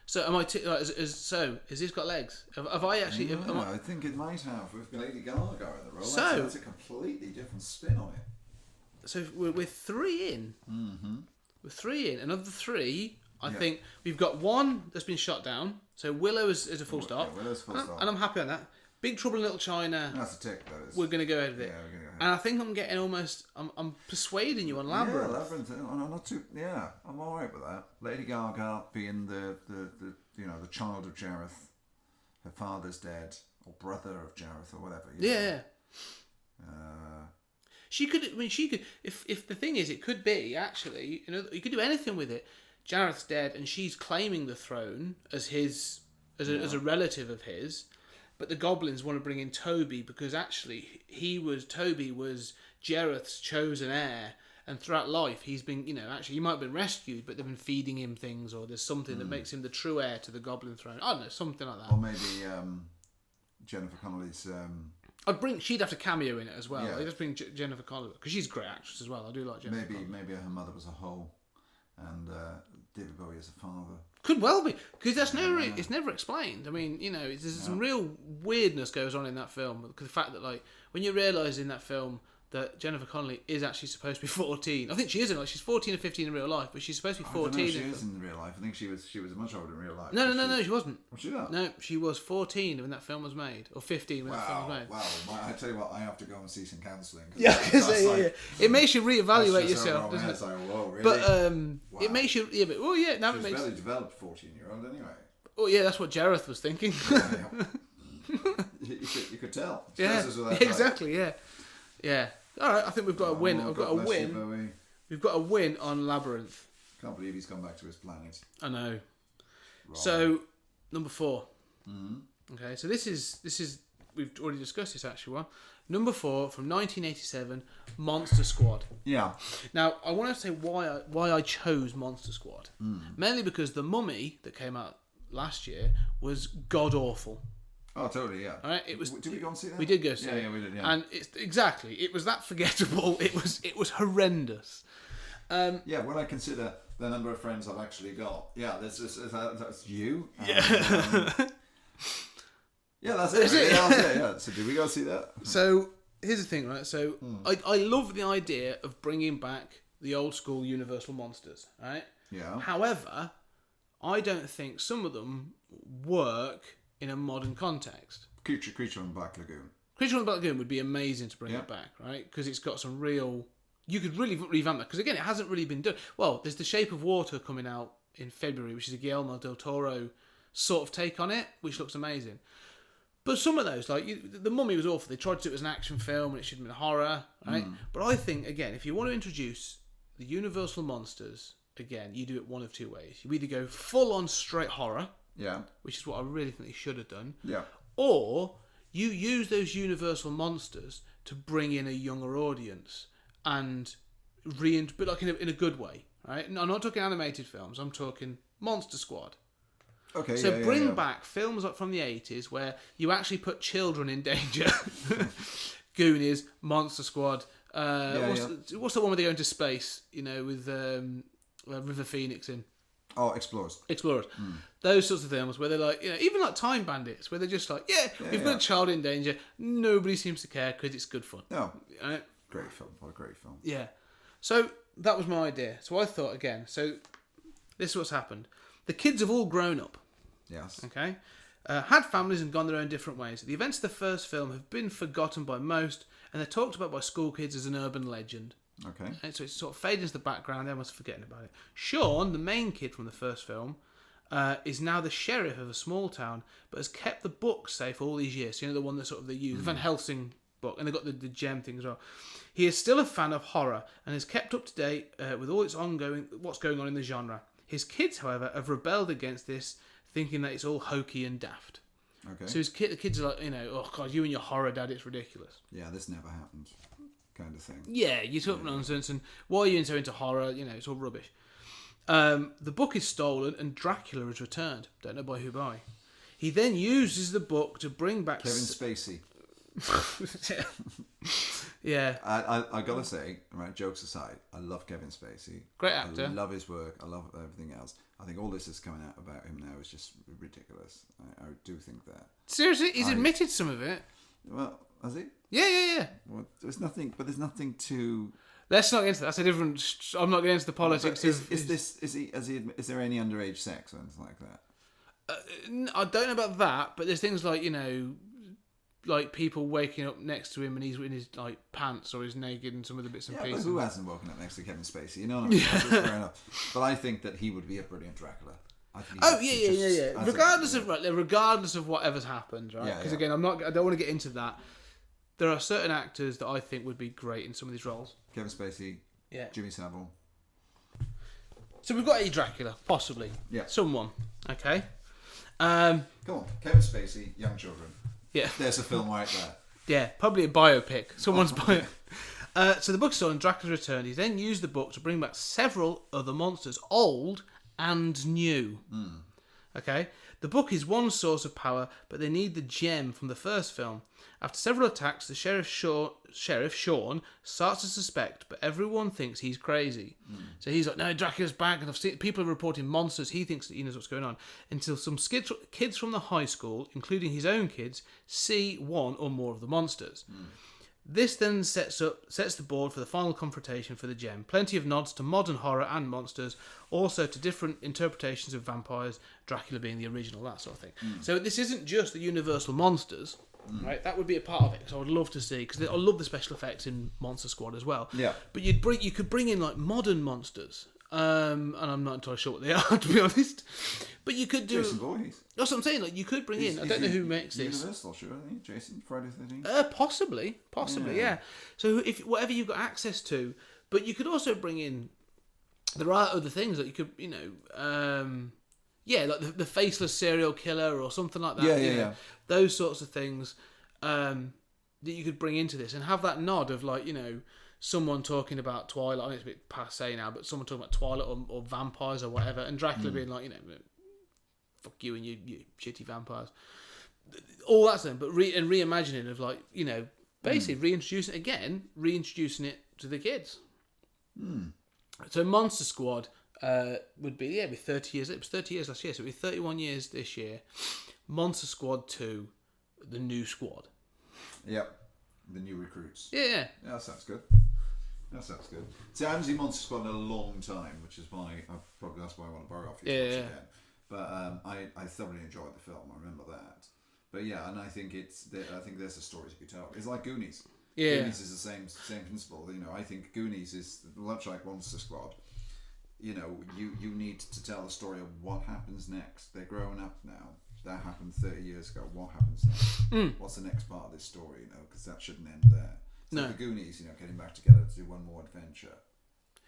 So am I? So has this got legs? Have I actually? I think it might have. We've got Lady Gaga in the role. So that's a completely different spin on it. So we're 3 in. Mm-hmm. We're 3 in. Another 3. I think we've got 1 that's been shot down. So Willow is a full stop. Yeah, Willow's full stop. And I'm happy on that. Big Trouble in Little China. That's a tick. That is. We're going to go ahead with it. Yeah, we're going to go ahead. And I think I'm getting almost. I'm persuading you on Labyrinth. Yeah, Labyrinth. I'm not too. Yeah, I'm all right with that. Lady Gaga being the child of Jareth, her father's dead, or brother of Jareth, or whatever. Yeah. She could. I mean, she could. If the thing is, it could be actually. You could do anything with it. Jareth's dead, and she's claiming the throne as his, as a relative of his. But the goblins want to bring in Toby because actually Toby was Jareth's chosen heir, and throughout life he's been, actually he might have been rescued, but they've been feeding him things, or there's something that makes him the true heir to the goblin throne. I don't know, something like that. Or maybe Jennifer Connelly's. She'd have to cameo in it as well. Yeah. I'd just bring Jennifer Connelly because she's a great actress as well. I do like Jennifer. Maybe her mother was a hole, and David Bowie as a father. Could well be, because it's never explained. I mean, there's some real weirdness goes on in that film. Because the fact that, like, when you realise in that film that Jennifer Connelly is actually supposed to be 14. I think she isn't. Like, she's 14 or 15 in real life, but she's supposed to be 14. I don't know if she is in real life. I think she was much older in real life. No, she wasn't. Was she not? No, she was 14 when that film was made, or 15 when that film was made. Wow. I tell you what, I have to go and see some counselling. Yeah, it makes you reevaluate yourself, doesn't it? Like, whoa, really? But it makes you, yeah, but now she it was makes. a fairly developed 14-year-old anyway. Oh yeah, that's what Jareth was thinking. You could tell. Yeah, exactly. Yeah. All right, I think we've got a win. I've got a win. We've got a win on Labyrinth. Can't believe he's come back to his planet. I know. Right. So number 4. Mm-hmm. Okay, so this is we've already discussed this actually one. Number 4 from 1987, Monster Squad. Yeah. Now I want to say why I chose Monster Squad. Mainly because The Mummy that came out last year was god awful. Oh, totally, yeah. All right, it was. Did we go and see that? We did go see it. Yeah, we did, yeah. And it was that forgettable. It was horrendous. Yeah, when I consider the number of friends I've actually got, that's you. Yeah, that's it. Yeah. So did we go see that? So here's the thing, right? So I love the idea of bringing back the old school Universal monsters, right? Yeah. However, I don't think some of them work in a modern context. Creature on Black Lagoon. Creature on Black Lagoon would be amazing to bring it back, right? Because it's got some real... You could really revamp that. Because again, it hasn't really been done. Well, there's The Shape of Water coming out in February, which is a Guillermo del Toro sort of take on it, which looks amazing. But some of those, like The Mummy was awful. They tried to do it as an action film and it should have been horror, right? But I think, again, if you want to introduce the Universal monsters, again, you do it one of two ways. You either go full on straight horror... Yeah. Which is what I really think they should have done. Yeah. Or you use those Universal monsters to bring in a younger audience and but like in a good way, right? No, I'm not talking animated films. I'm talking Monster Squad. Okay. So bring back films like from the 80s where you actually put children in danger. Goonies, Monster Squad. What's the one where they go into space? With River Phoenix in. Oh, Explorers. Those sorts of films where they're like, even like Time Bandits, where they're just like, we've got a child in danger. Nobody seems to care because it's good fun. No. Right? Great film. What a great film. Yeah. So that was my idea. So I thought again. So this is what's happened. The kids have all grown up. Yes. Okay. Had families and gone their own different ways. The events of the first film have been forgotten by most, and they're talked about by school kids as an urban legend. Okay. And so it's sort of fading into the background. Everyone's forgetting about it. Sean, the main kid from the first film, is now the sheriff of a small town, but has kept the book safe all these years. The one that sort of they use, the Van Helsing book, and they've got the gem thing as well. He is still a fan of horror and is kept up to date with all what's going on in the genre. His kids, however, have rebelled against this, thinking that it's all hokey and daft. Okay. So the kids are like, oh God, you and your horror, Dad, it's ridiculous. Yeah, this never happened. Kind of thing. Yeah, you talk nonsense, and why are you so into horror? It's all rubbish. The book is stolen, and Dracula is returned. Don't know by who by. He then uses the book to bring back Kevin Spacey. Yeah. I gotta say, right, jokes aside, I love Kevin Spacey. Great actor. I love his work. I love everything else. I think all this that's coming out about him now is just ridiculous. I do think that. Seriously, he's admitted some of it. Well, has he? Yeah. Well, there's nothing to. Let's not get into that. That's a different. I'm not getting into the politics. Is there any underage sex or anything like that? I don't know about that, but there's things like like people waking up next to him and he's in his like pants or he's naked and some of the bits and pieces. But who hasn't woken up next to Kevin Spacey? That's fair enough. But I think that he would be a brilliant Dracula. Yeah. Regardless of whatever's happened, right? Because again, I don't want to get into that. There are certain actors that I think would be great in some of these roles. Kevin Spacey. Yeah. Jimmy Savile. So we've got a Dracula, possibly. Yeah. Someone. Okay. Come on, Kevin Spacey, young children. Yeah. There's a film right there. Yeah, probably a biopic. Someone's bio. So the book's stolen, Dracula's returned. He then used the book to bring back several other monsters, old and new. Okay? The book is one source of power, but they need the gem from the first film. After several attacks, the Sheriff Sean starts to suspect, but everyone thinks he's crazy. So he's like, no, Dracula's back, and I've seen people are reporting monsters. He thinks that he knows what's going on. Until some kids from the high school, including his own kids, see one or more of the monsters. This then sets the board for the final confrontation for the gem. Plenty of nods to modern horror and monsters, also to different interpretations of vampires, Dracula being the original, that sort of thing. So this isn't just the universal monsters, right? That would be a part of it, because I would love to see, because I love the special effects in Monster Squad as well. Yeah. But you could bring in like modern monsters, and I'm not entirely sure what they are, to be honest. But you could do. Jason Voorhees. That's what I'm saying. Like you could bring in. I don't know who makes this. Universal, sure, isn't he? Jason, Friday the 13th. Possibly, yeah. So if whatever you've got access to, but you could also bring in. There are other things that you could, like the faceless serial killer or something like that. Yeah. Those sorts of things that you could bring into this and have that nod of like someone talking about Twilight. I know it's a bit passé now, but someone talking about Twilight or vampires or whatever, and Dracula being like, fuck you and you shitty vampires. All that stuff, but reimagining of like, basically reintroducing it to the kids. So Monster Squad would be 30 years. It was 30 years last year, so it'd be 31 years this year. Monster Squad 2, the new squad. Yep, the new recruits. Yeah, that sounds good. See, I haven't seen Monster Squad in a long time, which is why that's why I want to borrow off you to watch again. But I thoroughly enjoyed the film. I remember that. But yeah, and I think there's a story to be told. It's like Goonies. Yeah. Goonies is the same principle. I think Goonies is much like Monster Squad. You need to tell the story of what happens next. They're growing up now. That happened 30 years ago. What happens next? What's the next part of this story? Because that shouldn't end there. So the Goonies, getting back together to do one more adventure.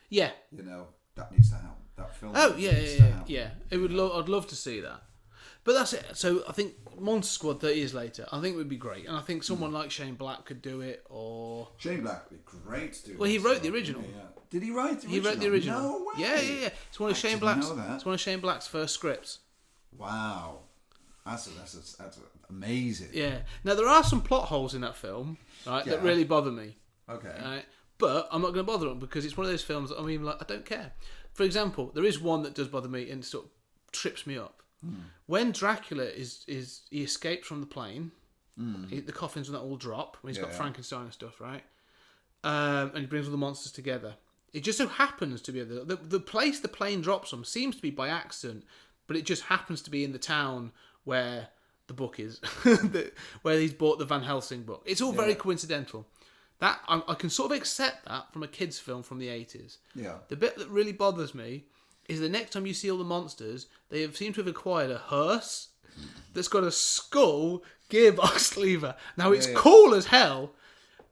Yeah. That needs to happen. That film. Yeah. I'd love to see that. But that's it. So I think Monster Squad 30 years later, I think it would be great, and I think someone like Shane Black could do it. Or Shane Black would be great to do. Well, he wrote the original. Yeah. Did he write the original? He wrote the original. No way. Yeah. It's one of Shane Black's first scripts. Wow. That's amazing. Yeah. Now there are some plot holes in that film, right, that really bother me. Okay. Right? But I'm not going to bother them because it's one of those films that I don't care. For example, there is one that does bother me and sort of trips me up. When Dracula he escapes from the plane, the coffins when that all drop, when he's got Frankenstein and stuff, right? And he brings all the monsters together. It just so happens to be the place the plane drops from seems to be by accident, but it just happens to be in the town where the book is, where he's bought the Van Helsing book. It's all very coincidental. That I can sort of accept that from a kids' film from the 80s. Yeah. The bit that really bothers me is the next time you see all the monsters, they seem to have acquired a hearse that's got a skull gearbox lever. Now it's cool as hell,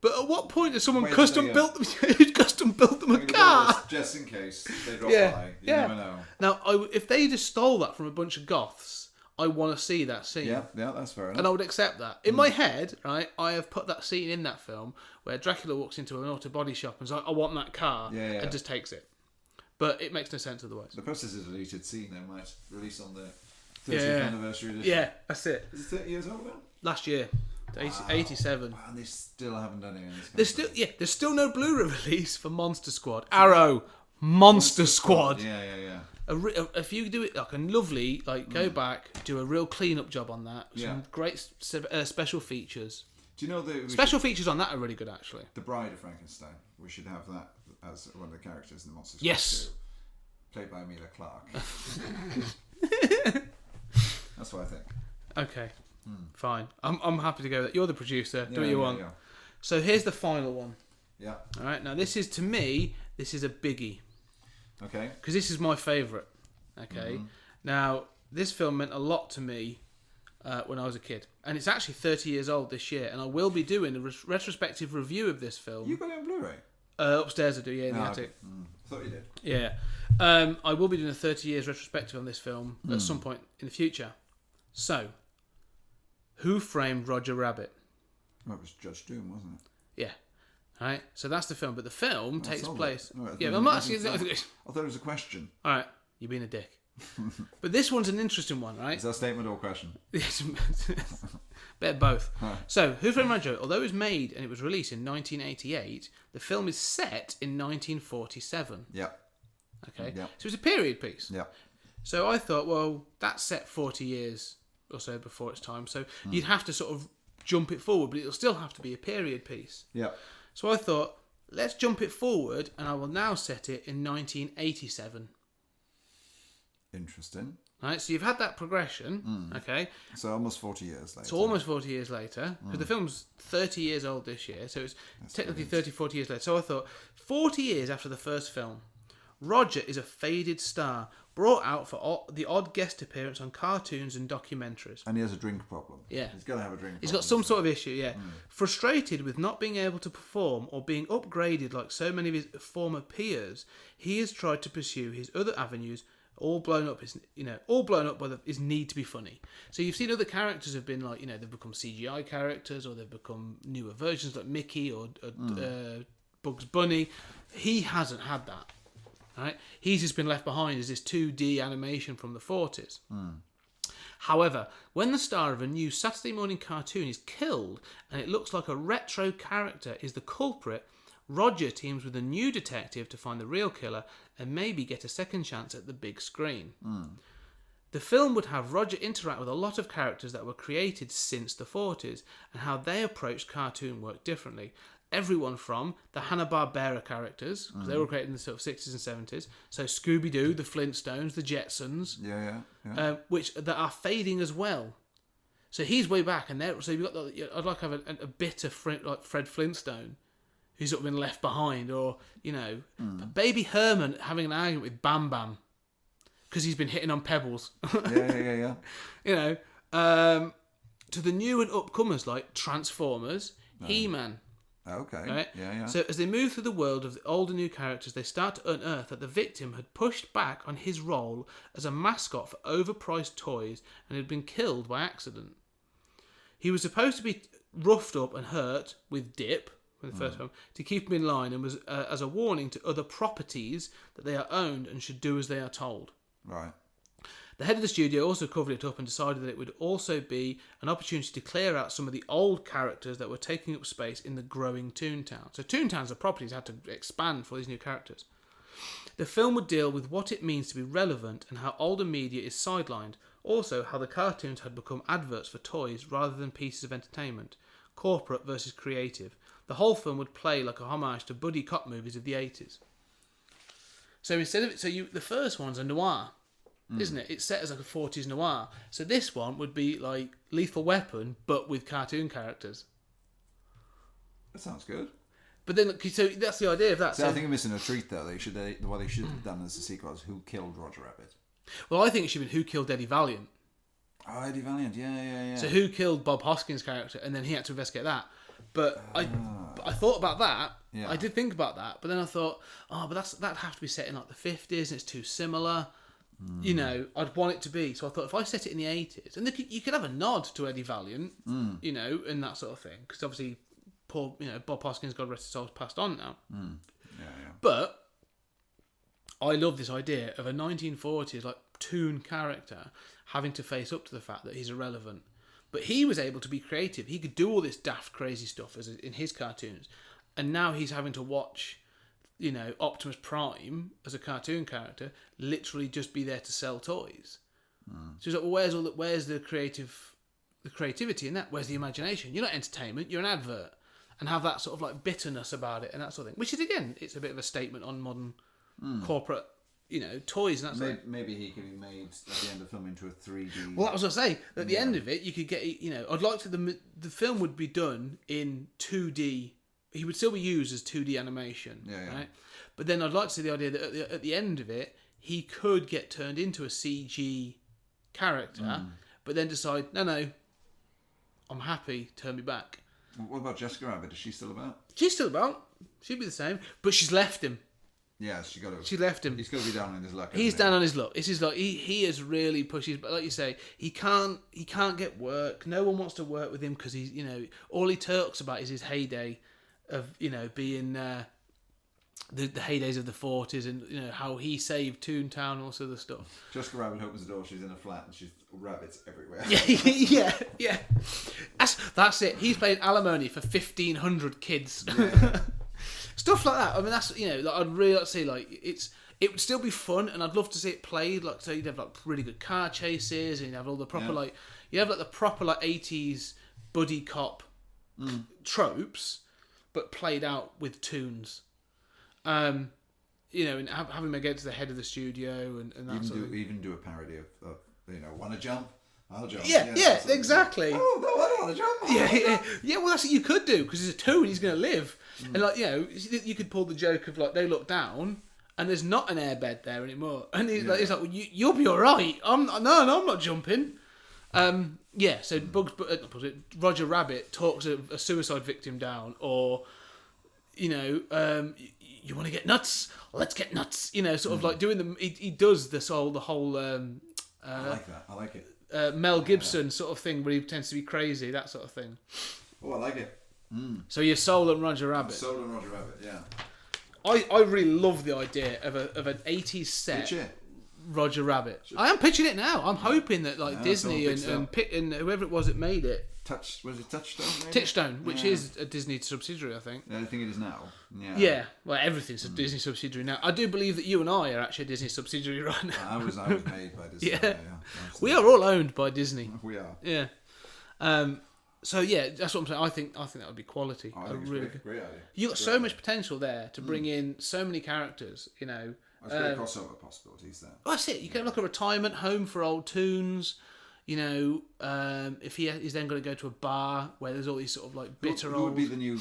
but at what point has someone custom built them a car? Just in case they drop by. You never know. Now, if they just stole that from a bunch of goths, I want to see that scene. Yeah, that's fair enough. And I would accept that. In my head, right, I have put that scene in that film where Dracula walks into an auto body shop and is like, I want that car, and just takes it. But it makes no sense otherwise. The process is a deleted scene they might release on the 30th anniversary edition. Yeah, that's it. Is it 30 years old now? Last year. 87. Wow, and they still haven't done it. There's still no Blu-ray release for Monster Squad. Arrow, Monster Squad. Yeah. If you do it like a lovely, go back, do a real clean-up job on that. Some great special features. Do you know the special features on that are really good, actually. The Bride of Frankenstein. We should have that as one of the characters in the Monster Squad. Yes. Played by Emilia Clarke. That's what I think. Okay. Fine. I'm happy to go with that. You're the producer. Do what you want. Yeah. So here's the final one. Yeah. All right. Now this is, to me, this is a biggie. Okay. Because this is my favourite. Okay. Mm-hmm. Now this film meant a lot to me when I was a kid, and it's actually 30 years old this year, and I will be doing a retrospective review of this film. You got it on Blu-ray? Upstairs I do, in the attic. I thought you did. Yeah. I will be doing a 30 years retrospective on this film at some point in the future. So, who framed Roger Rabbit? Well, it was Judge Doom, wasn't it? Yeah. All right. So that's the film, but the film takes place. Right, I'm not asking. I thought it was a question. All right. You're being a dick. But this one's an interesting one, right? Is that a statement or a question? Bit of both. So, Who Framed Roger Rabbit, although it was made and it was released in 1988, the film is set in 1947. Yeah. Okay? Yeah. So it's a period piece. Yeah. So I thought, well, that's set 40 years or so before its time. So you'd have to sort of jump it forward, but it'll still have to be a period piece. Yeah. So I thought, let's jump it forward, and I will now set it in 1987. Interesting. Right, so you've had that progression, okay? So almost 40 years later. So almost 40 years later, because the film's 30 years old this year, so it's technically 30, 40 years later. So I thought, 40 years after the first film, Roger is a faded star, brought out for the odd guest appearance on cartoons and documentaries. And he has a drink problem. Yeah. He's got to have a drink problem. He's got some sort of issue, yeah. Frustrated with not being able to perform or being upgraded like so many of his former peers, he has tried to pursue his other avenues, all blown up by his need to be funny. So you've seen other characters have been like, they've become CGI characters, or they've become newer versions like Mickey or Bugs Bunny. He hasn't had that. Right? He's just been left behind as this 2D animation from the 40s. However, when the star of a new Saturday morning cartoon is killed and it looks like a retro character is the culprit, Roger teams with a new detective to find the real killer and maybe get a second chance at the big screen. The film would have Roger interact with a lot of characters that were created since the 40s and how they approached cartoon work differently. Everyone from the Hanna-Barbera characters, because they were created in the sort of 60s and 70s, so Scooby-Doo, the Flintstones, the Jetsons, which that are fading as well. So he's way back, and so you've got I'd like to have a bit of like Fred Flintstone, who's sort of been left behind, or Baby Herman having an argument with Bam Bam because he's been hitting on pebbles. Yeah. To the new and upcomers like Transformers, He-Man. Okay. Right? Yeah. So as they move through the world of the older new characters, they start to unearth that the victim had pushed back on his role as a mascot for overpriced toys and had been killed by accident. He was supposed to be roughed up and hurt with dip in the first film to keep him in line, and was as a warning to other properties that they are owned and should do as they are told. Right. The head of the studio also covered it up and decided that it would also be an opportunity to clear out some of the old characters that were taking up space in the growing Toontown. So Toontown's the properties had to expand for these new characters. The film would deal with what it means to be relevant and how older media is sidelined. Also, how the cartoons had become adverts for toys rather than pieces of entertainment. Corporate versus creative. The whole film would play like a homage to buddy cop movies of the 80s. So instead of the first one's a noir. Isn't it? It's set as like a 40s noir. So this one would be like Lethal Weapon, but with cartoon characters. That sounds good. But then, so that's the idea of that. So I think you're missing a treat there. What they should have done as a sequel is Who Killed Roger Rabbit. Well, I think it should have been Who Killed Eddie Valiant. Oh, Eddie Valiant, yeah. So who killed Bob Hoskins' character, and then he had to investigate that. But I thought about that. Yeah. I did think about that, but then I thought, but that'd have to be set in like the 50s, and it's too similar. I'd want it to be. So I thought if I set it in the 80s, and you could have a nod to Eddie Valiant, and that sort of thing, because obviously, Bob Hoskins, God rest his soul, has passed on now. Yeah. But I love this idea of a 1940s like toon character having to face up to the fact that he's irrelevant. But he was able to be creative. He could do all this daft, crazy stuff as in his cartoons, and now he's having to watch, Optimus Prime as a cartoon character literally just be there to sell toys. So he's like, well, where's the creativity in that? Where's the imagination? You're not entertainment. You're an advert, and have that sort of like bitterness about it and that sort of thing. Which is again, it's a bit of a statement on modern corporate, toys and that sort of thing. Maybe he could be made at the end of the film into a 3D. Well, that was what I say. At the end of it, you could get, I'd like to the film would be done in 2D. He would still be used as 2D animation, right? But then I'd like to see the idea that at the end of it, he could get turned into a CG character, but then decide, no, I'm happy, turn me back. What about Jessica Rabbit? Is she still about? She's still about. She'd be the same, but she's left him. Yeah, she left him. He's got to be down on his luck. He's down on his luck. This is like he has really pushed his. But like you say, he can't get work. No one wants to work with him because he's all he talks about is his heyday of being the heydays of the 40s, and you know how he saved Toontown and all sorts of stuff. Jessica Rabbit opens the door. She's in a flat and she's rabbits everywhere. Yeah. That's it. He's playing alimony for 1,500 kids. Yeah. Stuff like that. I mean, that's like, I'd really like to see it would still be fun, and I'd love to see it played. Like, so you'd have like really good car chases, and you'd have all the proper you have like the proper like 80s buddy cop tropes, but played out with tunes. And having them get to the head of the studio and that sort of thing. Even do a parody of want to jump? I'll jump. Yeah, exactly. Oh, no, I don't want to jump. Yeah. Well, that's what you could do, because he's a toon, he's going to live. And you could pull the joke of like they look down and there's not an airbed there anymore, and he's like, well, you'll be all right. I'm not jumping. So Roger Rabbit talks a suicide victim down, or you want to get nuts? Let's get nuts. Sort of like doing the he does this the whole. I like that. I like it. Mel Gibson sort of thing, where he tends to be crazy, that sort of thing. Oh, I like it. So you're sold on Roger Rabbit. Sold on Roger Rabbit, yeah. I really love the idea of an 80s set Roger Rabbit. I am pitching it now. I'm hoping that Disney and whoever it was that made it. Was it Touchstone? Maybe? Touchstone, which is a Disney subsidiary, I think. Yeah, I think it is now. Yeah. Well, everything's a Disney subsidiary now. I do believe that you and I are actually a Disney subsidiary right now. I was made by Disney. Yeah. We are all owned by Disney. We are. Yeah. So yeah, that's what I'm saying. I think that would be quality. I think it's a great idea. You got so much potential there to bring in so many characters. There's great crossover possibilities there. Well, that's it. You can have like a retirement home for old toons. If he's then going to go to a bar where there's all these sort of like bitter Who would be the new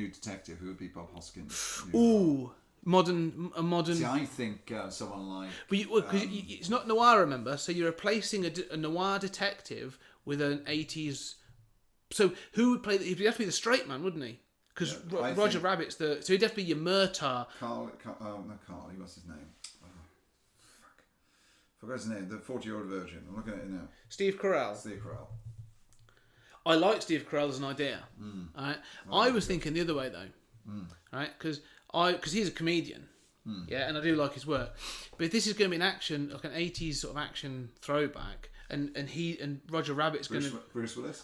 detective? Who would be Bob Hoskins? Ooh, modern. See, I think someone like. Because it's not noir, remember? So you're replacing a noir detective with an 80s. So who would play? He'd have to be the straight man, wouldn't he? Because Roger Rabbit's so he'd have to be your Murtaugh. Not Carly. What's his name? Forgot his name. The 40-year-old virgin. I'm looking at it now. Steve Carell. I like Steve Carell as an idea. Right? I was thinking the other way though. Right? Because he's a comedian. Yeah, and I do like his work. But if this is going to be an action, like an 80s sort of action throwback, and Roger Rabbit's going to Bruce Willis.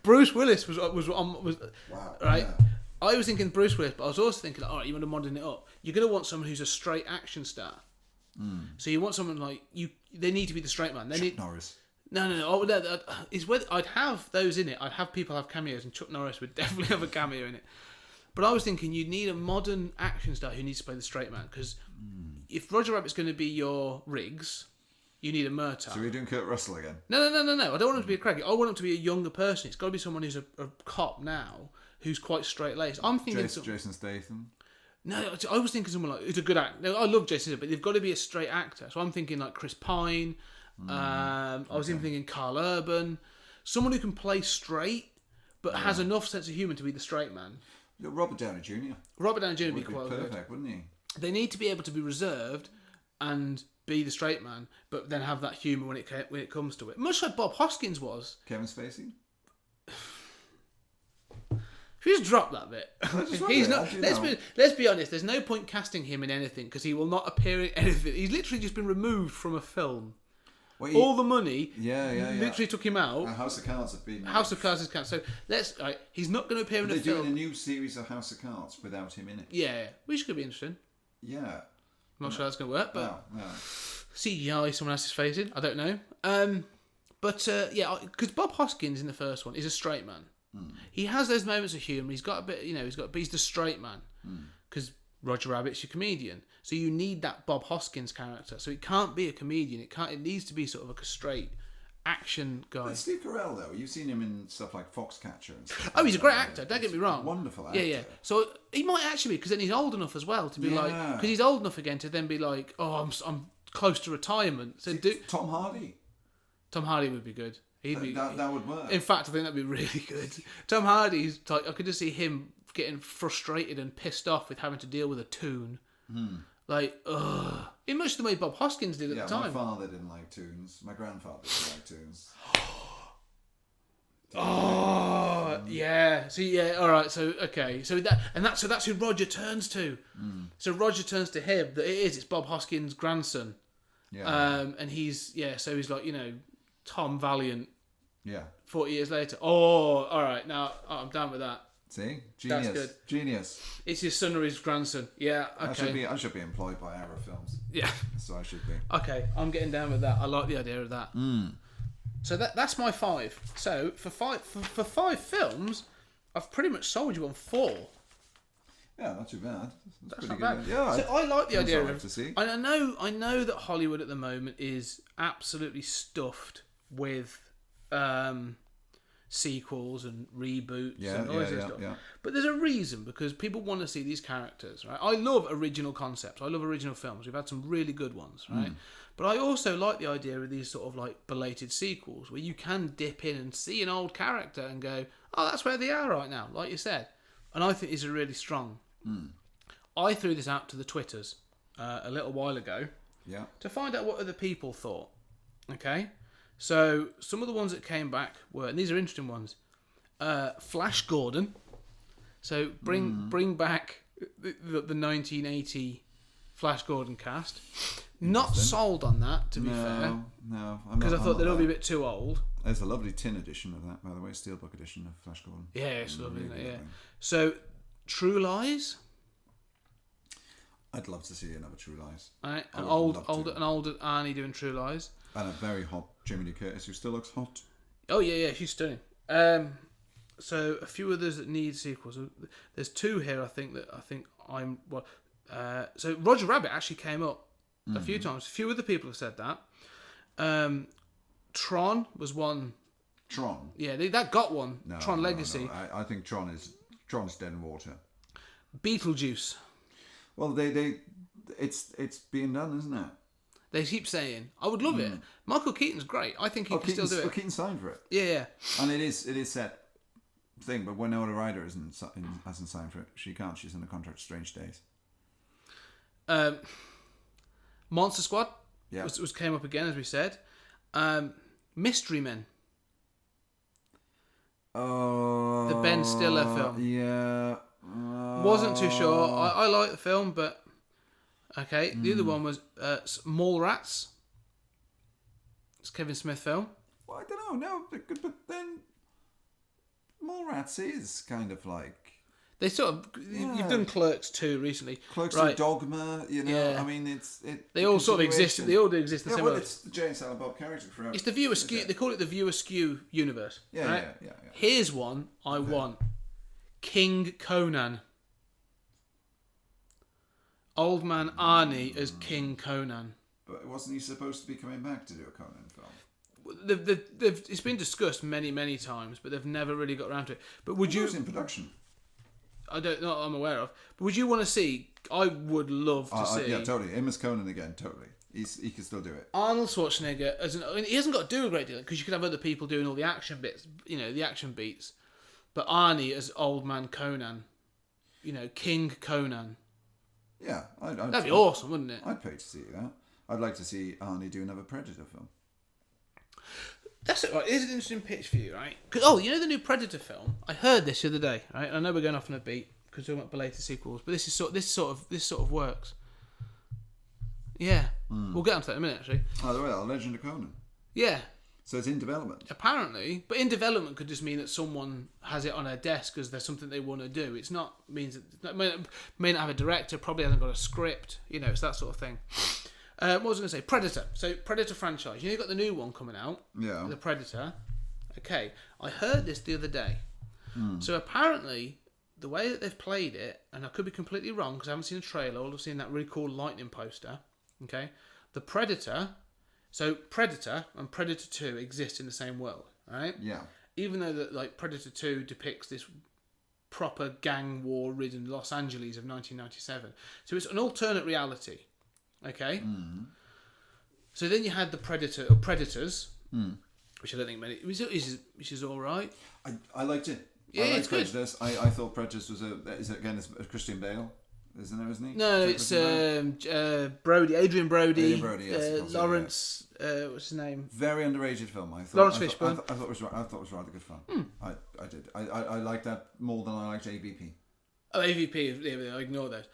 Bruce Willis was Wow. Right. Yeah. I was thinking Bruce Willis, but I was also thinking, all right, you want to modern it up. You're going to want someone who's a straight action star. So you want someone like you. They need to be the straight man. Chuck Norris. No. It's whether I'd have those in it. I'd have people have cameos, and Chuck Norris would definitely have a cameo in it. But I was thinking you'd need a modern action star who needs to play the straight man, because if Roger Rabbit's going to be your Riggs, you need a Murtaugh. So we're doing Kurt Russell again? No. I don't want him to be a cracky. I want him to be a younger person. It's got to be someone who's a cop now, who's quite straight laced. I'm thinking Jason Statham. No, I was thinking someone like, who's a good actor. No, I love Jason, but they've got to be a straight actor. So I'm thinking like Chris Pine. I was even thinking Carl Urban. Someone who can play straight, but has enough sense of humour to be the straight man. Robert Downey Jr. Robert Downey Jr. would be quite perfect, good, wouldn't he? They need to be able to be reserved and be the straight man, but then have that humour when it comes to it. Much like Bob Hoskins was. Kevin Spacey? If you just drop that bit, he's not. Let's be honest. There's no point casting him in anything, because he will not appear in anything. He's literally just been removed from a film. Well, all the money, literally took him out. House of Cards have been. House of Cards is cancelled. So he's not going to appear in a film. They're doing a new series of House of Cards without him in it. Yeah, which could be interesting. Yeah, I'm not sure that's going to work, but no. CGI someone else's face in. I don't know. Because Bob Hoskins in the first one is a straight man. He has those moments of humour. He's got a bit, but he's the straight man. Because Roger Rabbit's your comedian, so you need that Bob Hoskins character. So it can't be a comedian. It needs to be sort of like a straight action guy. But Steve Carell, though, you've seen him in stuff like Foxcatcher and stuff. Oh, he's a great actor. Don't get me wrong. Wonderful actor. Yeah. So he might actually be, because then he's old enough as well to be because he's old enough again to then be like, oh, I'm close to retirement. So Tom Hardy. Tom Hardy would be good. That would work. In fact, I think that'd be really good. Tom Hardy's like, I could just see him getting frustrated and pissed off with having to deal with a toon. Like, in much the way Bob Hoskins did at the time. My father didn't like toons. My grandfather didn't like toons. Yeah. Yeah. So yeah. All right. So okay. So that's who Roger turns to. So Roger turns to him. That it's Bob Hoskins' grandson. Yeah. And he's So he's like Tom Valiant. Yeah. 40 years later. Oh, all right. Now I'm down with that. See, genius. That's good. Genius. It's his son or his grandson. Yeah. Okay. I should be employed by Arrow Films. Yeah. So I should be. Okay, I'm getting down with that. I like the idea of that. So that's my 5. So for five films, I've pretty much sold you on 4. Yeah, not too bad. That's pretty not good. bad. Yeah, So I like the idea like of. to see. I know that Hollywood at the moment is absolutely stuffed with sequels and reboots and all this stuff. Yeah. But there's a reason, because people want to see these characters, right? I love original concepts. I love original films. We've had some really good ones, right? But I also like the idea of these sort of like belated sequels where you can dip in and see an old character and go, oh, that's where they are right now, like you said. And I think these are really strong. I threw this out to the Twitters a little while ago to find out what other people thought. Okay? So some of the ones that came back were, and these are interesting ones, Flash Gordon. So bring back the 1980 Flash Gordon cast. Not sold on that, to be fair. No. Because I thought they'd all be a bit too old. There's a lovely tin edition of that, by the way, steelbook edition of Flash Gordon. Yeah, it's lovely, isn't it? Yeah. So, True Lies. I'd love to see another True Lies. Right, an older Arnie doing True Lies. And a very hot Jamie Lee Curtis, who still looks hot. Oh yeah, she's stunning. So a few others that need sequels. There's 2 here. I think I'm well. So Roger Rabbit actually came up a few times. A few other people have said that. Tron was one. Tron. Yeah, that got one. No, Tron Legacy. No. I think Tron's dead in water. Beetlejuice. Well, it's being done, isn't it? They keep saying, I would love it. Michael Keaton's great. I think he can still do it. Keaton signed for it. Yeah. And it is set thing, but Winona Ryder hasn't signed for it. She can't. She's in a contract. Strange Days. Monster Squad was came up again, as we said. Mystery Men. The Ben Stiller film. Yeah. Wasn't too sure. I like the film, but okay. The other one was Mallrats. It's a Kevin Smith film. Well, I don't know. No, but then Mallrats is kind of like they sort of. You've done Clerks 2 recently. Clerks and Dogma. Yeah. I mean, they all sort of exist. They all do exist in the same way. It's the Jay and Silent Bob character forever. It's the viewer skew. They call it the viewer skew universe. Yeah, right? yeah. Here's one I want: King Conan. Old man Arnie as King Conan. But wasn't he supposed to be coming back to do a Conan film? It's been discussed many times, but they've never really got around to it. But would you? It was in production. I don't know. I'm aware of. But would you want to see? I would love to see. Yeah, totally. Him as Conan again. Totally. He can still do it. Arnold Schwarzenegger he hasn't got to do a great deal because you could have other people doing all the action bits. The action beats. But Arnie as old man Conan. King Conan. Yeah, that'd be awesome, wouldn't it? I'd pay to see that. I'd like to see Arnie do another Predator film. That's it, right? Here's an interesting pitch for you, right? Because the new Predator film. I heard this the other day, right? And I know we're going off on a beat because we're talking about belated sequels, but this sort of works. Yeah, we'll get onto that in a minute, actually. Oh, well, Legend of Conan. Yeah. So it's in development. Apparently, but in development could just mean that someone has it on their desk because there's something they want to do. It's not means it may not have a director, probably hasn't got a script. It's that sort of thing. What was I going to say? Predator. So Predator franchise. You've got the new one coming out. Yeah. The Predator. Okay, I heard this the other day. So apparently, the way that they've played it, and I could be completely wrong because I haven't seen a trailer. All I've seen that really cool lightning poster. Okay, the Predator. So Predator and Predator 2 exist in the same world, right? Yeah. Even though Predator 2 depicts this proper gang war-ridden Los Angeles of 1997, so it's an alternate reality. Okay. Mm. So then you had the Predators, which I don't think many, which is all right. I liked it. Yeah, I liked it's good. Predators. I thought Predators was a Christian Bale. isn't he? No, it's Brody, Adrian Brody, Adrian Brody, yes, of course, Lawrence. What's his name? Very underrated film. I thought. Lawrence Fishburne. I thought it was rather good fun. I did. I liked that more than I liked AVP. Oh, AVP. Yeah, I ignore those.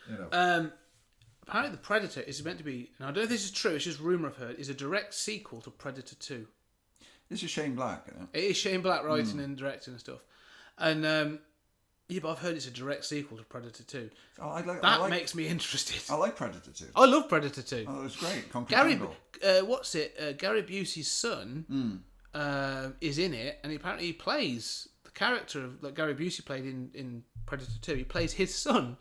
Apparently, The Predator is meant to be. And I don't know if this is true. It's just rumor I've heard. Is a direct sequel to Predator 2. This is Shane Black. Isn't it? It is Shane Black writing and directing and stuff. And yeah, but I've heard it's a direct sequel to Predator 2. That makes me interested. I like Predator 2. I love Predator 2. Oh, it's great. Gary Busey's son is in it, and apparently he plays the character of Gary Busey played in Predator 2. He plays his son.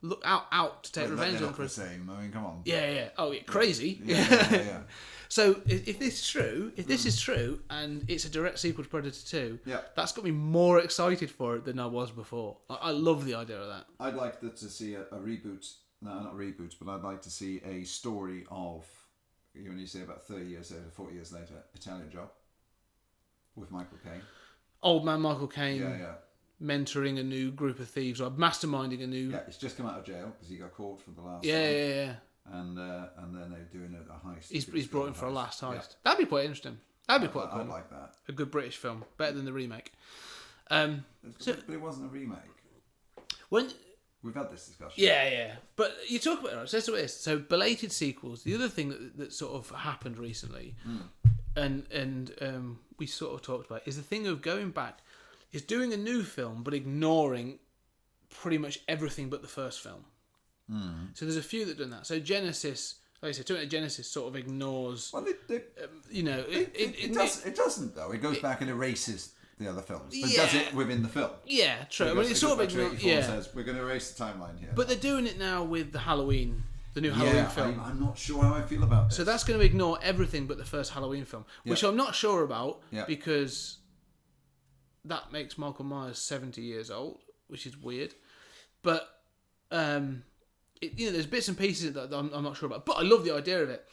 Look out to take revenge on the same. I mean, come on. Yeah. Oh, yeah, crazy. Yeah. So if this is true, and it's a direct sequel to Predator 2, that's got me more excited for it than I was before. I love the idea of that. I'd like to see a reboot. No, not reboot, but I'd like to see a story of, when you say about 30 years later, 40 years later, Italian Job with Michael Caine. Old man Michael Caine. Yeah. Mentoring a new group of thieves, or masterminding a new. Yeah, he's just come out of jail because he got caught for the last. Yeah. And then they're doing a heist. He's brought in for a last heist. Yeah. That'd be quite interesting. That'd be quite cool. I'd like that. A good British film, better than the remake. But it wasn't a remake. We've had this discussion. Yeah. But you talk about it. So that's what it is. So belated sequels. The other thing that sort of happened recently, and we sort of talked about, is the thing of going back. Is doing a new film but ignoring pretty much everything but the first film. So there's a few that have done that. So Genesis, like I said, Genesis sort of ignores. Well, it doesn't though. It goes back and erases the other films, but does it within the film. Yeah, true. I mean, it's sort of says we're going to erase the timeline here. But they're doing it now with the Halloween. The new Halloween film. I'm not sure how I feel about this. So that's going to ignore everything but the first Halloween film, which I'm not sure about because that makes Michael Myers 70 years old, which is weird. But there's bits and pieces that I'm not sure about. But I love the idea of it.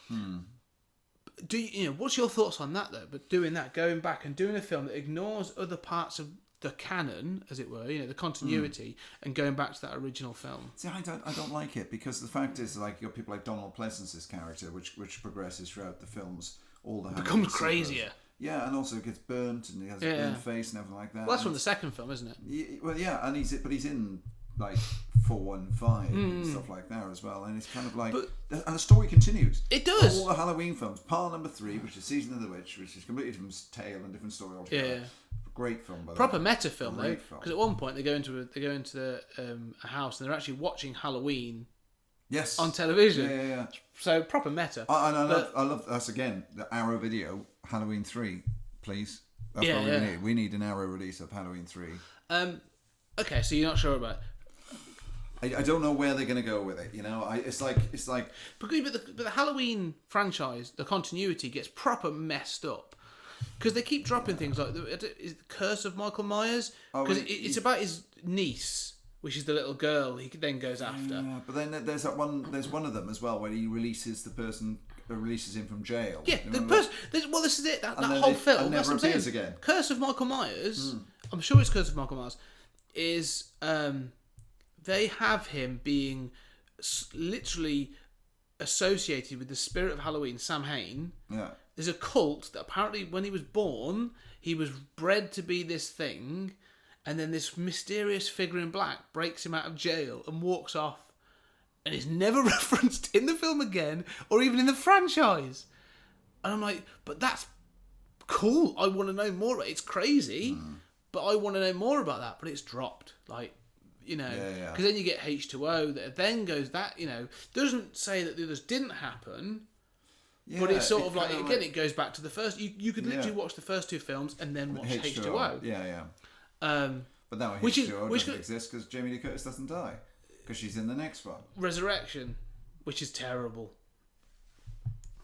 What's your thoughts on that though? But doing that, going back and doing a film that ignores other parts of the canon, as it were, the continuity, and going back to that original film. See, I don't like it because the fact is, like, you got people like Donald Pleasance's character, which progresses throughout the films. All the becomes crazier. Yeah, and also gets burnt, and he has a burnt face and everything like that. Well, that's from the second film, isn't it? And he's in like 415 and stuff like that as well, and it's kind of like, and the story continues. It does. All the Halloween films, part number 3, which is Season of the Witch, which is a completely different tale and different story altogether. Yeah. Great film, by the proper way. meta film though, because at one point they go into a house and they're actually watching Halloween. Yes. On television. Yeah. So proper meta. I love that's again the Arrow video Halloween 3, please. That's what we need. We need an Arrow release of Halloween 3. Okay, so you're not sure about it. I don't know where they're going to go with it. It's like. But the Halloween franchise, the continuity gets proper messed up because they keep dropping things like the Curse of Michael Myers because it's about his niece, which is the little girl he then goes after. Yeah, but then there's that one. There's one of them as well where he releases the person. Releases him from jail. Yeah, the person. Well, this is it. That whole film. And never appears again. Curse of Michael Myers. I'm sure it's Curse of Michael Myers. Is they have him being literally associated with the spirit of Halloween, Sam Hain. Yeah. There's a cult that apparently when he was born, he was bred to be this thing, and then this mysterious figure in black breaks him out of jail and walks off. And is never referenced in the film again, or even in the franchise. And I'm like, but that's cool. I want to know more. It's crazy, but I want to know more about that. But it's dropped, because then you get H2O that then goes doesn't say that the others didn't happen. Yeah, but it's sort of like again, it goes back to the first. You could literally watch the first 2 films and then watch H2O. Yeah. But now H2O doesn't exist because Jamie Lee Curtis doesn't die. Because she's in the next one. Resurrection, which is terrible.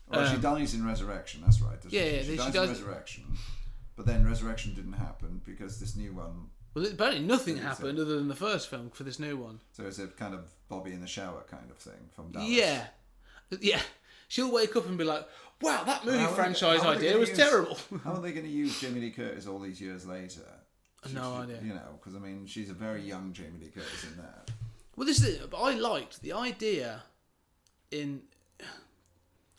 Well, she dies in Resurrection, that's right. She dies in Resurrection. But then Resurrection didn't happen because this new one... Well, apparently nothing happened other than the first film for this new one. So it's a kind of Bobby in the shower kind of thing from Dallas. Yeah. She'll wake up and be like, wow, that movie franchise idea was terrible. How are they going to use Jamie Lee Curtis all these years later? No idea. Because, she's a very young Jamie Lee Curtis in that. Well, this is it. But I liked the idea in...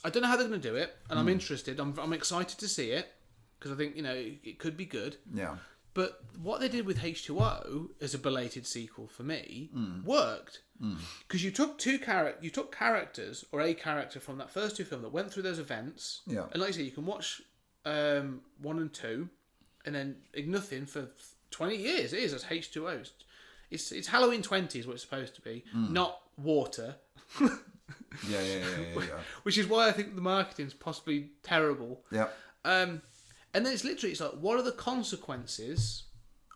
I don't know how they're going to do it, and I'm interested. I'm excited to see it, because I think, it could be good. Yeah. But what they did with H2O as a belated sequel for me worked. Because you took characters, or a character from that first two films that went through those events. Yeah. And like I say, you can watch 1 and 2, and then ignore nothing for 20 years. It is as H2O. It's Halloween 20 is what it's supposed to be, not water. Yeah. Which is why I think the marketing's possibly terrible. Yeah. And then it's like, what are the consequences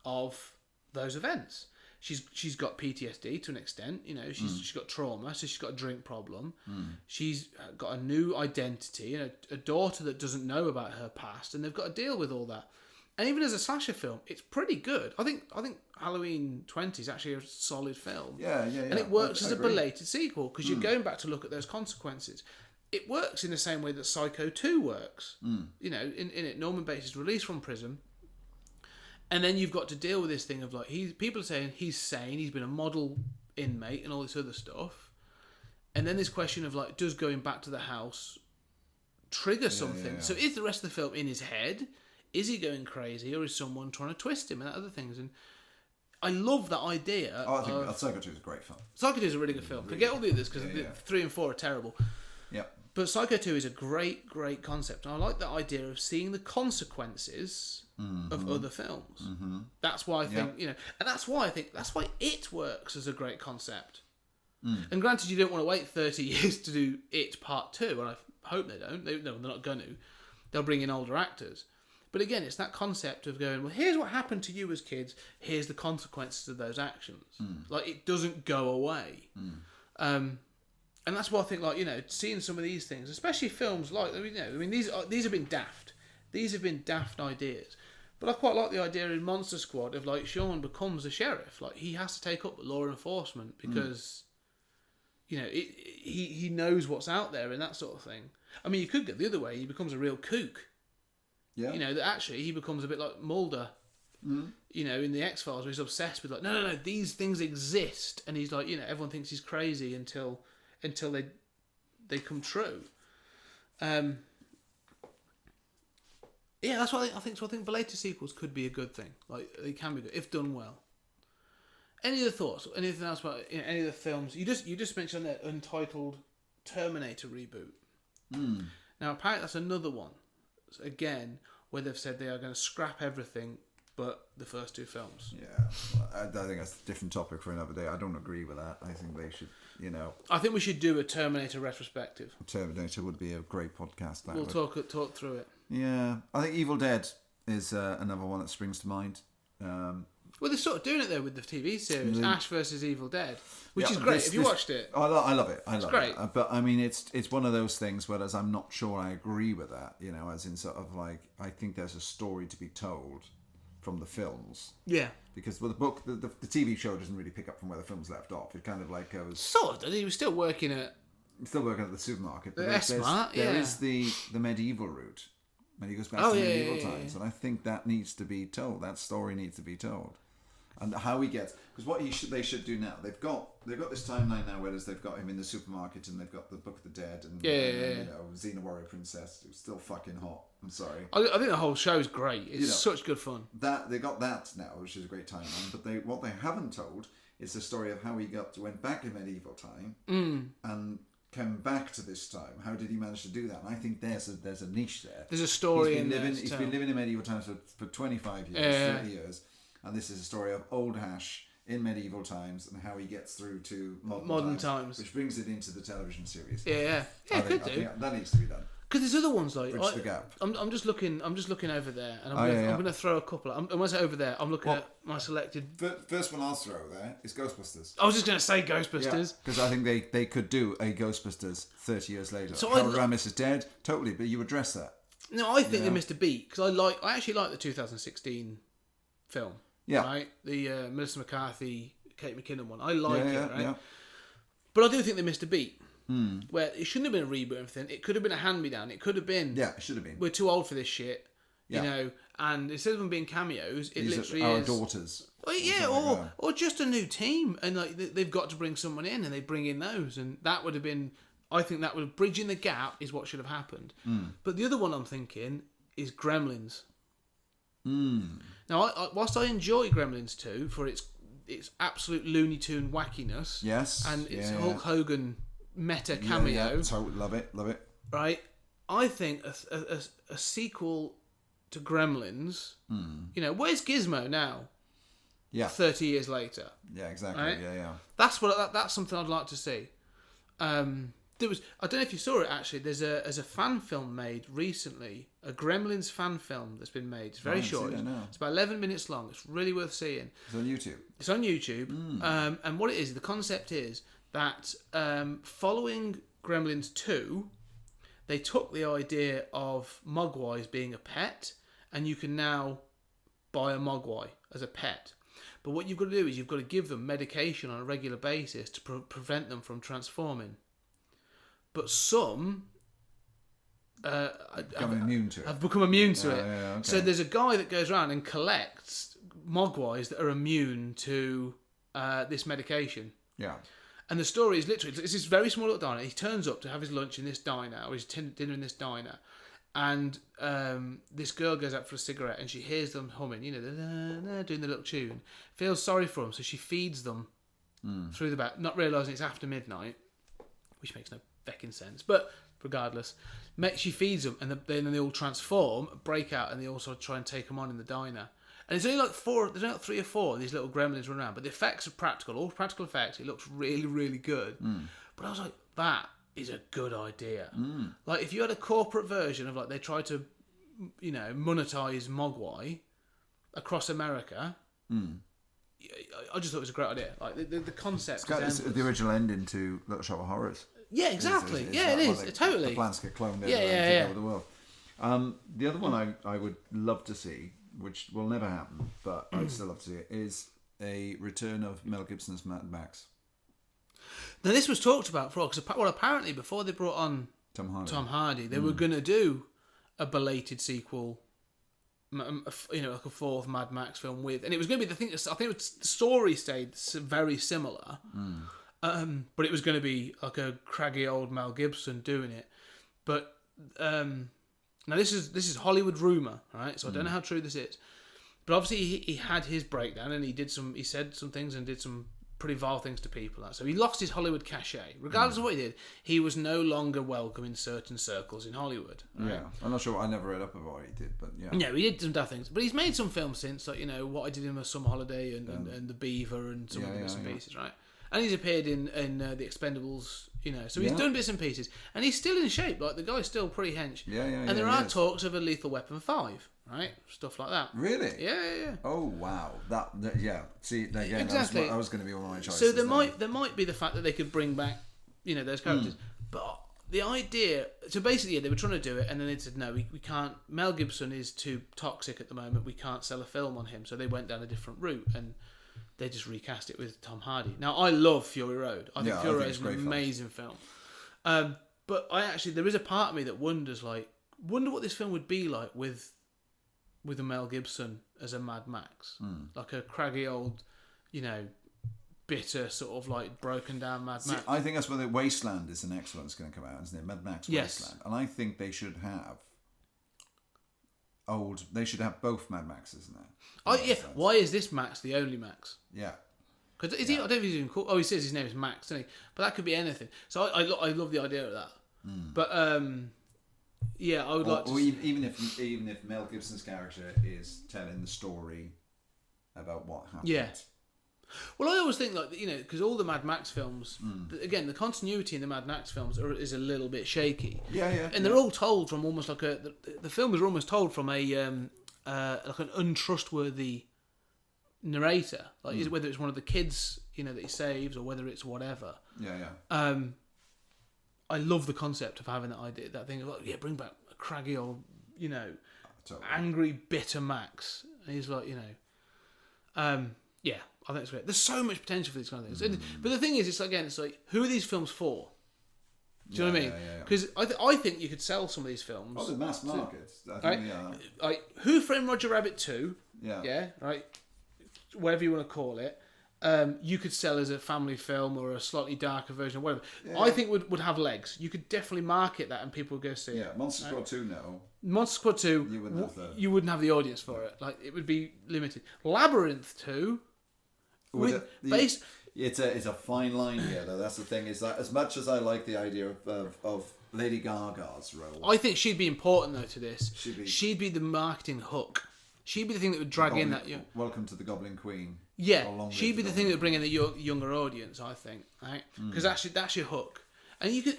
of those events? She's got PTSD to an extent, she's got trauma, so she's got a drink problem. She's got a new identity and a daughter that doesn't know about her past, and they've got to deal with all that. And even as a slasher film, it's pretty good. I think Halloween 20 is actually a solid film. Yeah. And it works as a belated sequel, because you're going back to look at those consequences. It works in the same way that Psycho 2 works. In it, Norman Bates is released from prison, and then you've got to deal with this thing of, like, people are saying he's sane, he's been a model inmate and all this other stuff. And then this question of, like, does going back to the house trigger something? Yeah. So is the rest of the film in his head? Is he going crazy, or is someone trying to twist him and other things? And I love that idea. I think Psycho 2 is a great film. Psycho 2 is a really good film. Forget all the others, because 3 and 4 are terrible. Yeah. But Psycho 2 is a great, great concept. And I like that idea of seeing the consequences of other films. That's why I think, and that's why it works as a great concept. And granted, you don't want to wait 30 years to do It Part 2, and I hope they don't. They're not going to. They'll bring in older actors. But again, it's that concept of going, well, here's what happened to you as kids. Here's the consequences of those actions. Like, it doesn't go away. And that's why I think, like, seeing some of these things, especially films like, these have been daft. These have been daft ideas. But I quite like the idea in Monster Squad of, like, Sean becomes a sheriff. Like, he has to take up law enforcement because, he knows what's out there and that sort of thing. I mean, you could get the other way. He becomes a real kook. Yeah. That actually he becomes a bit like Mulder. In the X-Files, where he's obsessed with, like, no, these things exist. And he's like, everyone thinks he's crazy until they come true. That's what I think. So I think belated sequels could be a good thing. Like, they can be good if done well. Any other thoughts? Anything else about any of the films? You just mentioned that Untitled Terminator reboot. Now apparently that's another one. Again, where they've said they are going to scrap everything but the first two films. Yeah, I think that's a different topic for another day. I don't agree with that. I think they should, I think we should do a Terminator retrospective. Terminator would be a great podcast. We'll talk through it. Yeah, I think Evil Dead is another one that springs to mind. Well, they're sort of doing it there with the TV series, Ash versus Evil Dead, which is great. Have you watched it? I love it. It's great. But I mean, it's one of those things. Whereas I'm not sure I agree with that. As in sort of like, I think there's a story to be told from the films. Yeah. Because with the book, the TV show doesn't really pick up from where the films left off. It kind of like goes. Sort of. He was still working at. Still working at the supermarket. But there is the medieval route. When he goes back to medieval times, and I think that needs to be told. That story needs to be told. And how he gets, because what they should do now, they've got this timeline now, whereas they've got him in the supermarket and they've got the Book of the Dead and Xena Warrior Princess, who's still fucking hot. I'm sorry. I think the whole show is great. It's such good fun. That they got that now, which is a great timeline. But what they haven't told is the story of how he went back in medieval time and came back to this time. How did he manage to do that? And I think there's a niche there. There's a story He's been living in medieval times for 25 years, 30 years. And this is a story of old Ash in medieval times and how he gets through to modern times, which brings it into the television series. Yeah, I think that needs to be done. Because there's other ones like Bridge the gap. I'm just looking over there, and I'm going to throw a couple. When I say over there, I'm looking at my selected. First one I'll throw there is Ghostbusters. I was just going to say Ghostbusters because I think they could do a Ghostbusters 30 years later. So Harold Ramis is dead, totally, but you address that. No, I think they missed a beat because I actually like the 2016 film. Yeah. Right? The Melissa McCarthy, Kate McKinnon one. I like it, right? Yeah. But I do think they missed a beat. Where it shouldn't have been a reboot or anything. It could have been a hand-me-down. It could have been... Yeah, it should have been. We're too old for this shit. you know, and instead of them being cameos, it These literally are our is daughters. Well, yeah, or just a new team, and like they've got to bring someone in, and they bring in those, and that would have been. I think that would have bridging the gap is what should have happened. But the other one I'm thinking is Gremlins. Now, whilst I enjoy Gremlins 2 for its absolute Looney Tune wackiness, Yes, and its Hulk Hogan meta cameo, love it. right? I think a sequel to Gremlins. You know, where's Gizmo now? Yeah, 30 years later. Yeah, exactly. Right? Yeah. That's something I'd like to see. There was, I don't know if you saw it actually. There's a fan film made recently, a Gremlins fan film that's been made. It's very short. It's about 11 minutes long. It's really worth seeing. It's on YouTube. It's on YouTube. And what it is, the concept is that following Gremlins 2, they took the idea of Mogwais being a pet, and you can now buy a Mogwai as a pet. But what you've got to do is you've got to give them medication on a regular basis to prevent them from transforming. But some have become immune to it. Okay. So there's a guy that goes around and collects Mogwais that are immune to this medication. Yeah. And the story is literally, it's this very small little diner. He turns up to have his lunch in this diner, or his dinner in this diner. And this girl goes out for a cigarette and she hears them humming, you know, doing the little tune. Feels sorry for them, so she feeds them through the back, not realising it's after midnight, which makes no fecking sense. But regardless, she feeds them, and then they all transform, break out, and they also try and take them on in the diner. And there's only there's only 3 or 4 of these little gremlins running around, but the effects are practical, all practical effects. It looks really, really good. But I was like, that is a good idea. Like, if you had a corporate version of, like, they tried to, you know, monetize Mogwai across America, I just thought it was a great idea. Like, the concept It's the original ending to Little Shop of Horrors. Yeah, exactly. It is. Totally. The plants get cloned over the world. The other one I would love to see, which will never happen, but I'd still love to see it, is a return of Mel Gibson's Mad Max. Now, this was talked about for, because, well, apparently before they brought on Tom Hardy, they were going to do a belated sequel, you know, like a 4th Mad Max film with, and it was going to be, I think the story stayed very similar, but it was going to be like a craggy old Mel Gibson doing it. But now this is Hollywood rumor, right? So I don't know how true this is, but obviously he had his breakdown and he said some things and did some pretty vile things to people. So he lost his Hollywood cachet. Regardless of what he did, he was no longer welcome in certain circles in Hollywood. Right? Yeah, I'm not sure. I never read up about what he did, but yeah. No, he did some daft things, but he's made some films since, like, you know, What I Did in a Summer Holiday and The Beaver and some other bits and pieces, right? And he's appeared in The Expendables, you know, so he's done bits and pieces, and he's still in shape. Like, the guy's still pretty hench. And there are talks of a Lethal Weapon 5. Right, stuff like that. Really? Yeah. Oh wow, that yeah. See, again, exactly. That was going to be one of my choices. So there might be the fact that they could bring back, you know, those characters, but the idea. So basically, they were trying to do it, and then they said, no, we can't. Mel Gibson is too toxic at the moment. We can't sell a film on him. So they went down a different route, and they just recast it with Tom Hardy. Now, I love Fury Road. I think Fury Road is an amazing film. But there is a part of me that wonders what this film would be like with a Mel Gibson as a Mad Max. Like a craggy old, you know, bitter, sort of like broken down Mad Max. I think that's where the Wasteland is the next one that's going to come out, isn't it? Mad Max Wasteland. And I think they should have both Mad Maxes in there. Oh yeah. Why is this Max the only Max? Yeah. Because I don't know if he's even called. Oh, he says his name is Max, doesn't he? But that could be anything. So I love the idea of that. But yeah, I would like to. Or even if Mel Gibson's character is telling the story about what happened. Yeah. Well, I always think, like, you know, because all the Mad Max films, again, the continuity in the Mad Max films is a little bit shaky. Yeah. And they're all told from almost like the films are almost told from a like an untrustworthy narrator, like whether it's one of the kids, you know, that he saves, or whether it's whatever. Yeah. I love the concept of having that idea, that thing of, like, bring back a craggy old, you know, angry, bitter Max. And he's like, you know, yeah, I think it's great. There's so much potential for these kind of things. But the thing is, it's like, who are these films for? Do you know what I mean? Because I think you could sell some of these films. Oh, the mass markets. I Right? think, Like Who Framed Roger Rabbit 2. Yeah. Yeah. Right. Whatever you want to call it. You could sell as a family film or a slightly darker version or whatever. Yeah. I think would have legs. You could definitely market that and people would go see it. Yeah, Monster Squad 2, no. Monster Squad 2, you wouldn't have the audience for it. Like it would be limited. Labyrinth 2, it's a fine line here, though. That's the thing. Is that as much as I like the idea of Lady Gaga's role, I think she'd be important though to this. She'd be the marketing hook. She'd be the thing that would drag in that. Welcome to the Goblin Queen. Yeah, she'd be the thing that would bring in the younger audience. I think, right? Because that's your hook. And you could,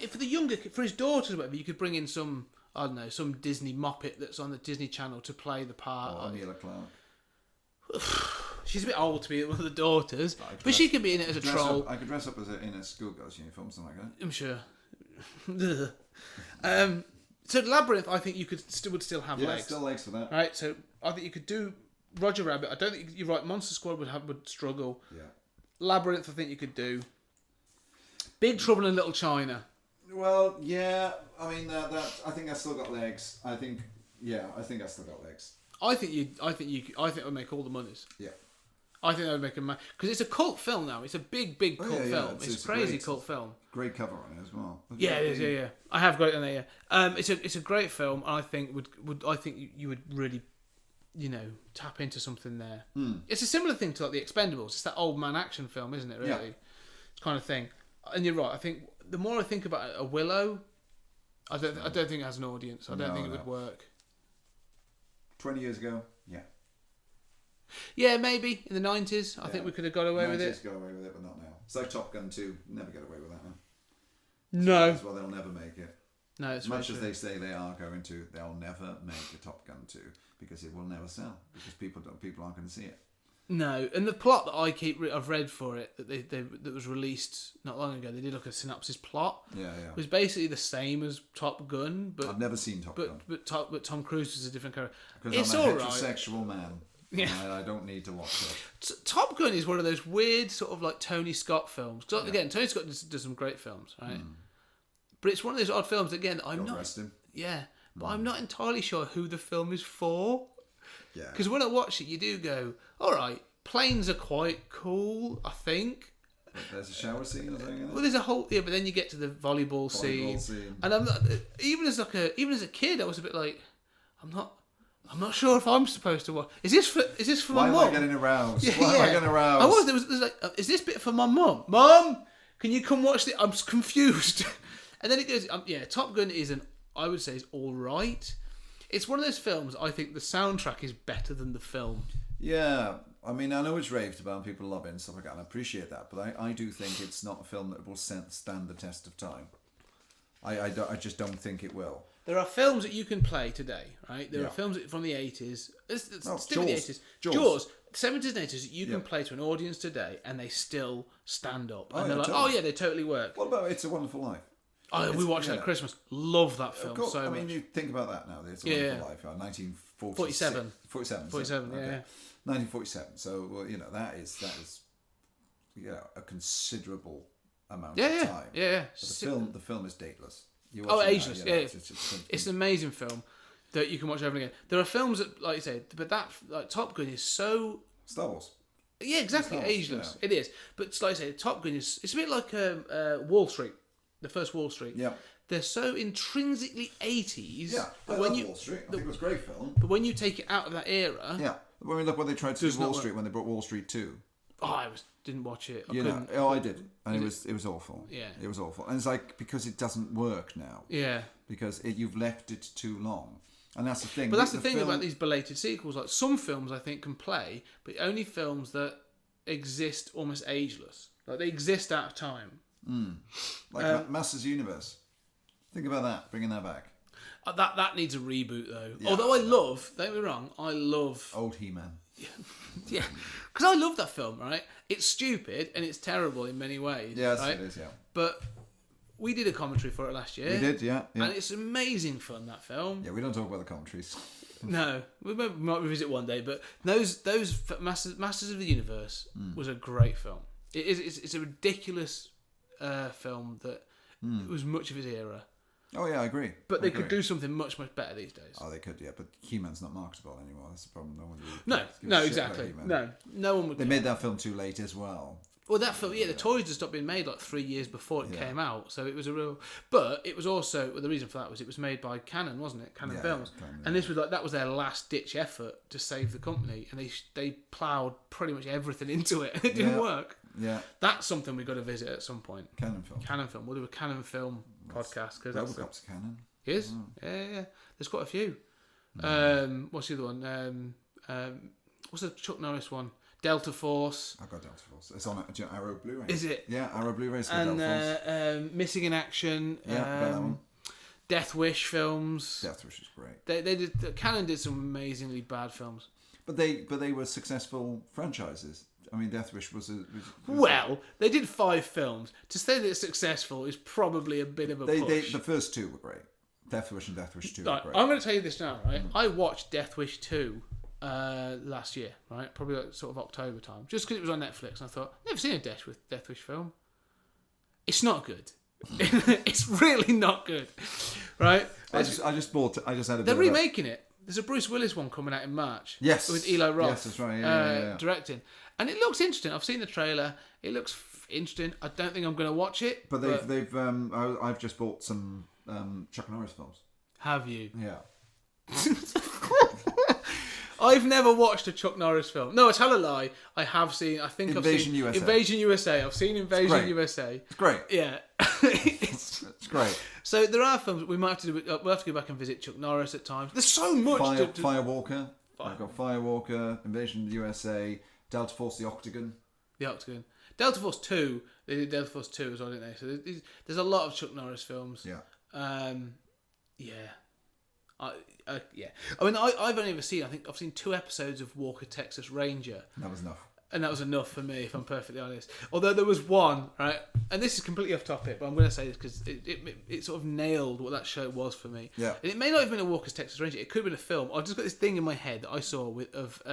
for his daughters, or whatever, you could bring in some, I don't know, some Disney Muppet that's on the Disney Channel to play the part. Or Amelia Clark. She's a bit old to be one of the daughters, but she could be in it as a troll. I could dress up in a schoolgirl's uniform, something like that. I'm sure. So Labyrinth, I think you would still have legs. Yeah, still legs for that. Right, so I think you could do Roger Rabbit. I don't think you're right. Monster Squad would struggle. Yeah. Labyrinth, I think you could do. Big Trouble in Little China. Well, yeah. I mean, I think I still got legs. I think I still got legs. I think it would make all the monies. Yeah. I think that would make a because it's a cult film now. It's a big cult film. It's a crazy cult film. Great cover on it as well. Yeah, it is. Yeah. I have got it on there. Yeah. It's a great film, and I think you would really, tap into something there. It's a similar thing to like the Expendables. It's that old man action film, isn't it? Really, it's kind of thing. And you're right. I think the more I think about it, a Willow, I don't think it has an audience. I don't think it would work. 20 years ago, yeah. Yeah, maybe in the 90s. I think we could have got away with it. 90s got away with it, but not now. It's like Top Gun 2. Never get away with that now. No. That's why they'll never make it. No, it's as much as they say they are going to, they'll never make a Top Gun 2 because it will never sell because people aren't going to see it. No, and the plot that I've read for it that was released not long ago. They did like a synopsis plot. Yeah. Was basically the same as Top Gun, but I've never seen Top Gun. But Tom Cruise was a different character. Because I'm a heterosexual man. Yeah, I don't need to watch it. Top Gun is one of those weird sort of like Tony Scott films. Because again, Tony Scott does some great films, right? But it's one of those odd films. Again, I'm not entirely sure who the film is for. Yeah. Because when I watch it, you do go, all right, planes are quite cool, I think. There's a shower scene or something in it? Well, there's a whole... Yeah, but then you get to the volleyball scene. And I'm not... Even as a kid, I was a bit like, I'm not sure if I'm supposed to watch... Is this for my mum? Why am I getting aroused? Why am I getting aroused? There was like, is this bit for my mum? Mum, can you come watch this? I'm confused. And then it goes... Top Gun I would say is all right. It's one of those films, I think the soundtrack is better than the film. Yeah, I mean, I know it's raved about and people love it and stuff like that, and I appreciate that, but I do think it's not a film that will stand the test of time. I just don't think it will. There are films that you can play today, right? There are films from the 80s. Still the 80s. Jaws. 70s and 80s that you can play to an audience today and they still stand up. And they're like, totally. Oh, yeah, they totally work. What about It's a Wonderful Life? Oh, we watched that at Christmas. Love that film so much. I mean, you think about that now. It's a Wonderful Life. 1947. 47, yeah. 1947. So, that is a considerable amount of time. Yeah. But the film is dateless. Ageless. It's an amazing film that you can watch over and again. There are films that, like you say, but that Top Gun is so Star Wars. Yeah, exactly. Ageless. It is. But like I say, Top Gun it's a bit like Wall Street. The first Wall Street. Yeah. They're so intrinsically 80s. Yeah. I love Wall Street. I think it was a great film. But when you take it out of that era... Yeah. When we look what they tried to do Wall Street when they brought Wall Street 2. Oh, I didn't watch it. I did. And it was awful. Yeah. It was awful. And it's like, because it doesn't work now. Yeah. Because you've left it too long. And that's the thing. But that's the thing about these belated sequels. Like, some films I think can play, but only films that exist almost ageless. Like, they exist out of time. Like Masters Universe. Think about that, bringing that back. That needs a reboot though. Yeah, Although don't get me wrong, I love old He-Man. Yeah, because I love that film. Right, it's stupid and it's terrible in many ways. Yes, right? it is. Yeah, but we did a commentary for it last year. We did, yeah. And it's amazing fun, that film. Yeah, we don't talk about the commentaries. No, we might revisit one day. But those Masters of the Universe was a great film. It's a ridiculous film that It was much of his era. Oh yeah, I agree. But they could do something much, much better these days. Oh, they could, yeah. But He-Man's not marketable anymore. That's the problem. No one really No, gives a no, shit exactly. about He-Man. No one would. They made that film too late as well. Well, that film, the toys had stopped being made like 3 years before it came out, so it was a real. But it was also the reason for that was it was made by Canon, wasn't it? Canon Films, and this was like that was their last ditch effort to save the company, and they ploughed pretty much everything into it, and it didn't work. Yeah, that's something we've got to visit at some point. Canon Film. We'll do a Canon Film podcast because RoboCop's Canon. He is. Yeah. There's quite a few. What's the other one? What's the Chuck Norris one? Delta Force. I've got Delta Force. It's on Arrow Blu-ray. Is it? Yeah, Arrow Blu-ray's got and Delta Force. Missing in Action. Yeah, got that one. Death Wish films. Death Wish is great. They did. Canon did some amazingly bad films. But they were successful franchises. I mean, Death Wish was well, they did 5 films. To say that it's successful is probably a bit of a push. The first 2 were great. Death Wish and Death Wish 2 were great. I'm going to tell you this now, right? I watched Death Wish 2 last year, right? Probably like sort of October time, just because it was on Netflix, and I thought, never seen a Death Wish film. It's not good. It's really not good, right? I just had a. They're remaking it. There's a Bruce Willis one coming out in March. Yes, with Eli Roth. Yes, that's right. Yeah. Directing, and it looks interesting. I've seen the trailer. It looks interesting. I don't think I'm going to watch it. But I've just bought some Chuck Norris films. Have you? Yeah. I've never watched a Chuck Norris film. No, I tell a lie. I have seen. I think Invasion I've seen USA. Invasion USA. I've seen Invasion USA. It's great. Yeah, it's great. So there are films we might have to do. We'll have to go back and visit Chuck Norris at times. There's so much. Firewalker. I've got Firewalker, Invasion USA, Delta Force, The Octagon. The Octagon. Delta Force 2. They did Delta Force 2 as well, didn't they? So there's a lot of Chuck Norris films. Yeah. Yeah. Yeah. I mean, I've only ever seen. I think I've seen 2 episodes of Walker Texas Ranger. That was enough. And that was enough for me, if I'm perfectly honest. Although there was one, right, and this is completely off topic, but I'm going to say this because it sort of nailed what that show was for me. Yeah. And it may not have been a Walker's Texas Ranger. It could have been a film. I've just got this thing in my head that I saw of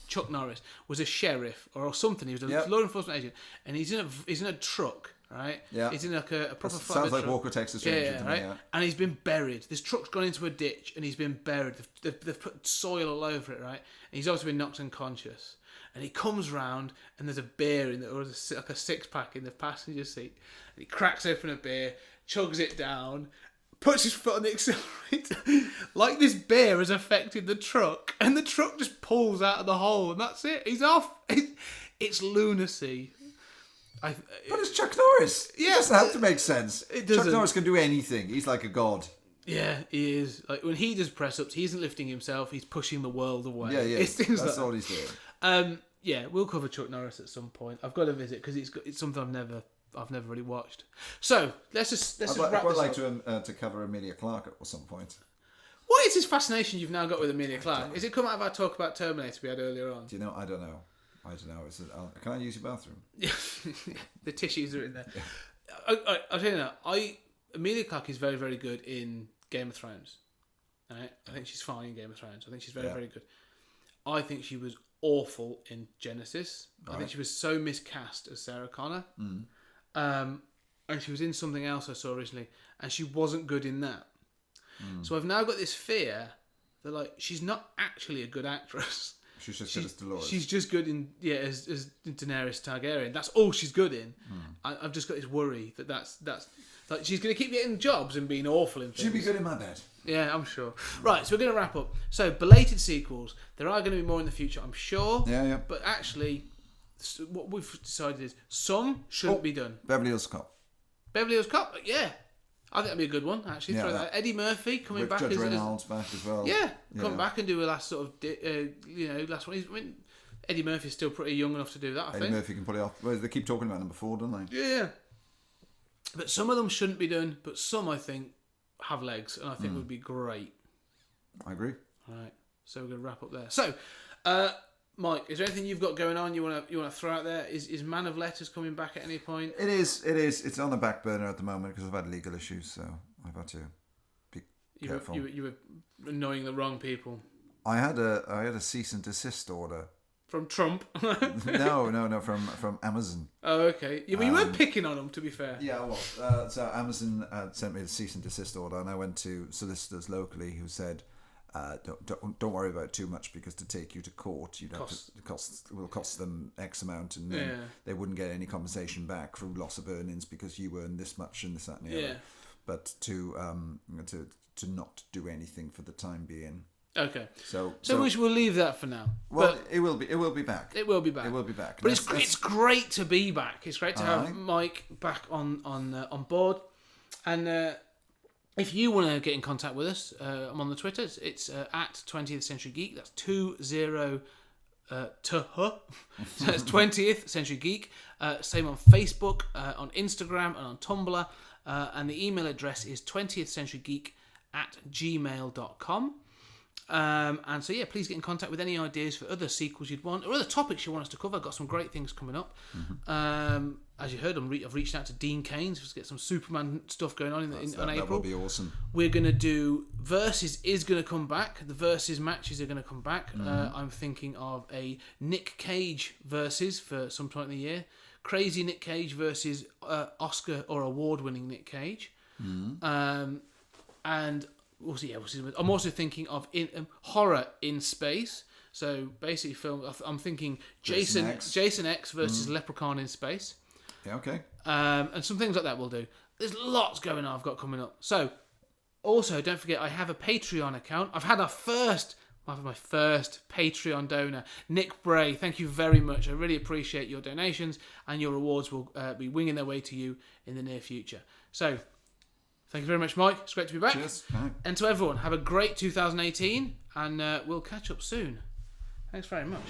Chuck Norris was a sheriff or something. He was a law enforcement agent, and he's in a truck. Right? Yeah. He's in like a proper flatbed sounds like truck. Walker Texas Ranger to me, right? yeah. And he's been buried. This truck's gone into a ditch and he's been buried. They've put soil all over it, right? And he's also been knocked unconscious. And he comes round and there's a beer or like a 6-pack in the passenger seat. And he cracks open a beer, chugs it down, puts his foot on the accelerator. Like this beer has affected the truck, and the truck just pulls out of the hole, and that's it. He's off. It's lunacy. But it's Chuck Norris. Yeah, it doesn't have to make sense. It doesn't. Chuck Norris can do anything. He's like a god. Yeah, he is. Like when he does press ups, he isn't lifting himself. He's pushing the world away. Yeah. It's things That's like all he's doing. Yeah, we'll cover Chuck Norris at some point. I've got to visit because it's something I've never really watched. So let's just wrap I'd quite this like up. to cover Emilia Clarke at some point. What is this fascination you've now got with Emilia Clarke? Is it come out of our talk about Terminator we had earlier on? Do you know? I don't know. Can I use your bathroom? The tissues are in there. Yeah. I'll tell you now. Emilia Clarke is very, very good in Game of Thrones. Right? I think she's fine in Game of Thrones. I think she's very, very good. I think she was awful in Genesis. Right. I think she was so miscast as Sarah Connor. And she was in something else I saw recently, and she wasn't good in that. So I've now got this fear that she's not actually a good actress. She's just good as Dolores. She's just good in as Daenerys Targaryen. That's all she's good in. I've just got this worry that's like she's going to keep getting jobs and being awful in things. She'd be good in my bed. Yeah, I'm sure. Right, so we're going to wrap up. So belated sequels. There are going to be more in the future, I'm sure. Yeah. But actually, what we've decided is some shouldn't be done. Beverly Hills Cop. Beverly Hills Cop. Yeah. I think that'd be a good one, actually. Yeah, Throw that. Eddie Murphy coming with back Judge Reynolds back as well. Yeah, come back and do a last sort of, last one. Eddie Murphy's still pretty young enough to do that, I think. Eddie Murphy can pull it off. Well, they keep talking about number 4, don't they? Yeah. But some of them shouldn't be done, but some, I think, have legs, and I think would be great. I agree. All right, so we're going to wrap up there. So, Mike, is there anything you've got going on you want to throw out there? Is Man of Letters coming back at any point? It is. It's on the back burner at the moment because I've had legal issues, so I've had to be careful. You were annoying the wrong people. I had a cease and desist order From Trump. No, from Amazon. Oh, okay. Yeah, well, you weren't picking on them, to be fair. Yeah, well, so Amazon sent me the cease and desist order, and I went to solicitors locally who said, don't worry about it too much, because to take you to court, you'd have to will cost them X amount, and then they wouldn't get any compensation back for loss of earnings because you earned this much and this, that, and the other. But to not do anything for the time being. Okay. So we'll leave that for now. Well, but it will be back. It will be back. It will be back. But it's great to be back. It's great to have Mike back on board. And if you want to get in contact with us, I'm on the Twitter. It's at 20th Century Geek. That's 20 So it's 20th Century Geek. Same on Facebook, on Instagram, and on Tumblr. And the email address is 20thcenturygeek@gmail.com. And so, please get in contact with any ideas for other sequels you'd want, or other topics you want us to cover. I've got some great things coming up. As you heard, I've reached out to Dean Keynes to get some Superman stuff going on in April. That will be awesome. We're going to do Versus is going to come back. The Versus matches are going to come back. I'm thinking of a Nick Cage Versus for some point in the year. Crazy Nick Cage versus Oscar or award-winning Nick Cage. And we'll see. I'm also thinking of horror in space. So basically, I'm thinking Jason X versus Leprechaun in space. Yeah, okay. And some things like that we'll do. There's lots going on I've got coming up. So, also, don't forget, I have a Patreon account. I've had my first Patreon donor, Nick Bray. Thank you very much. I really appreciate your donations, and your rewards will be winging their way to you in the near future. So, thank you very much, Mike. It's great to be back. Cheers. And to everyone, have a great 2018, and we'll catch up soon. Thanks very much.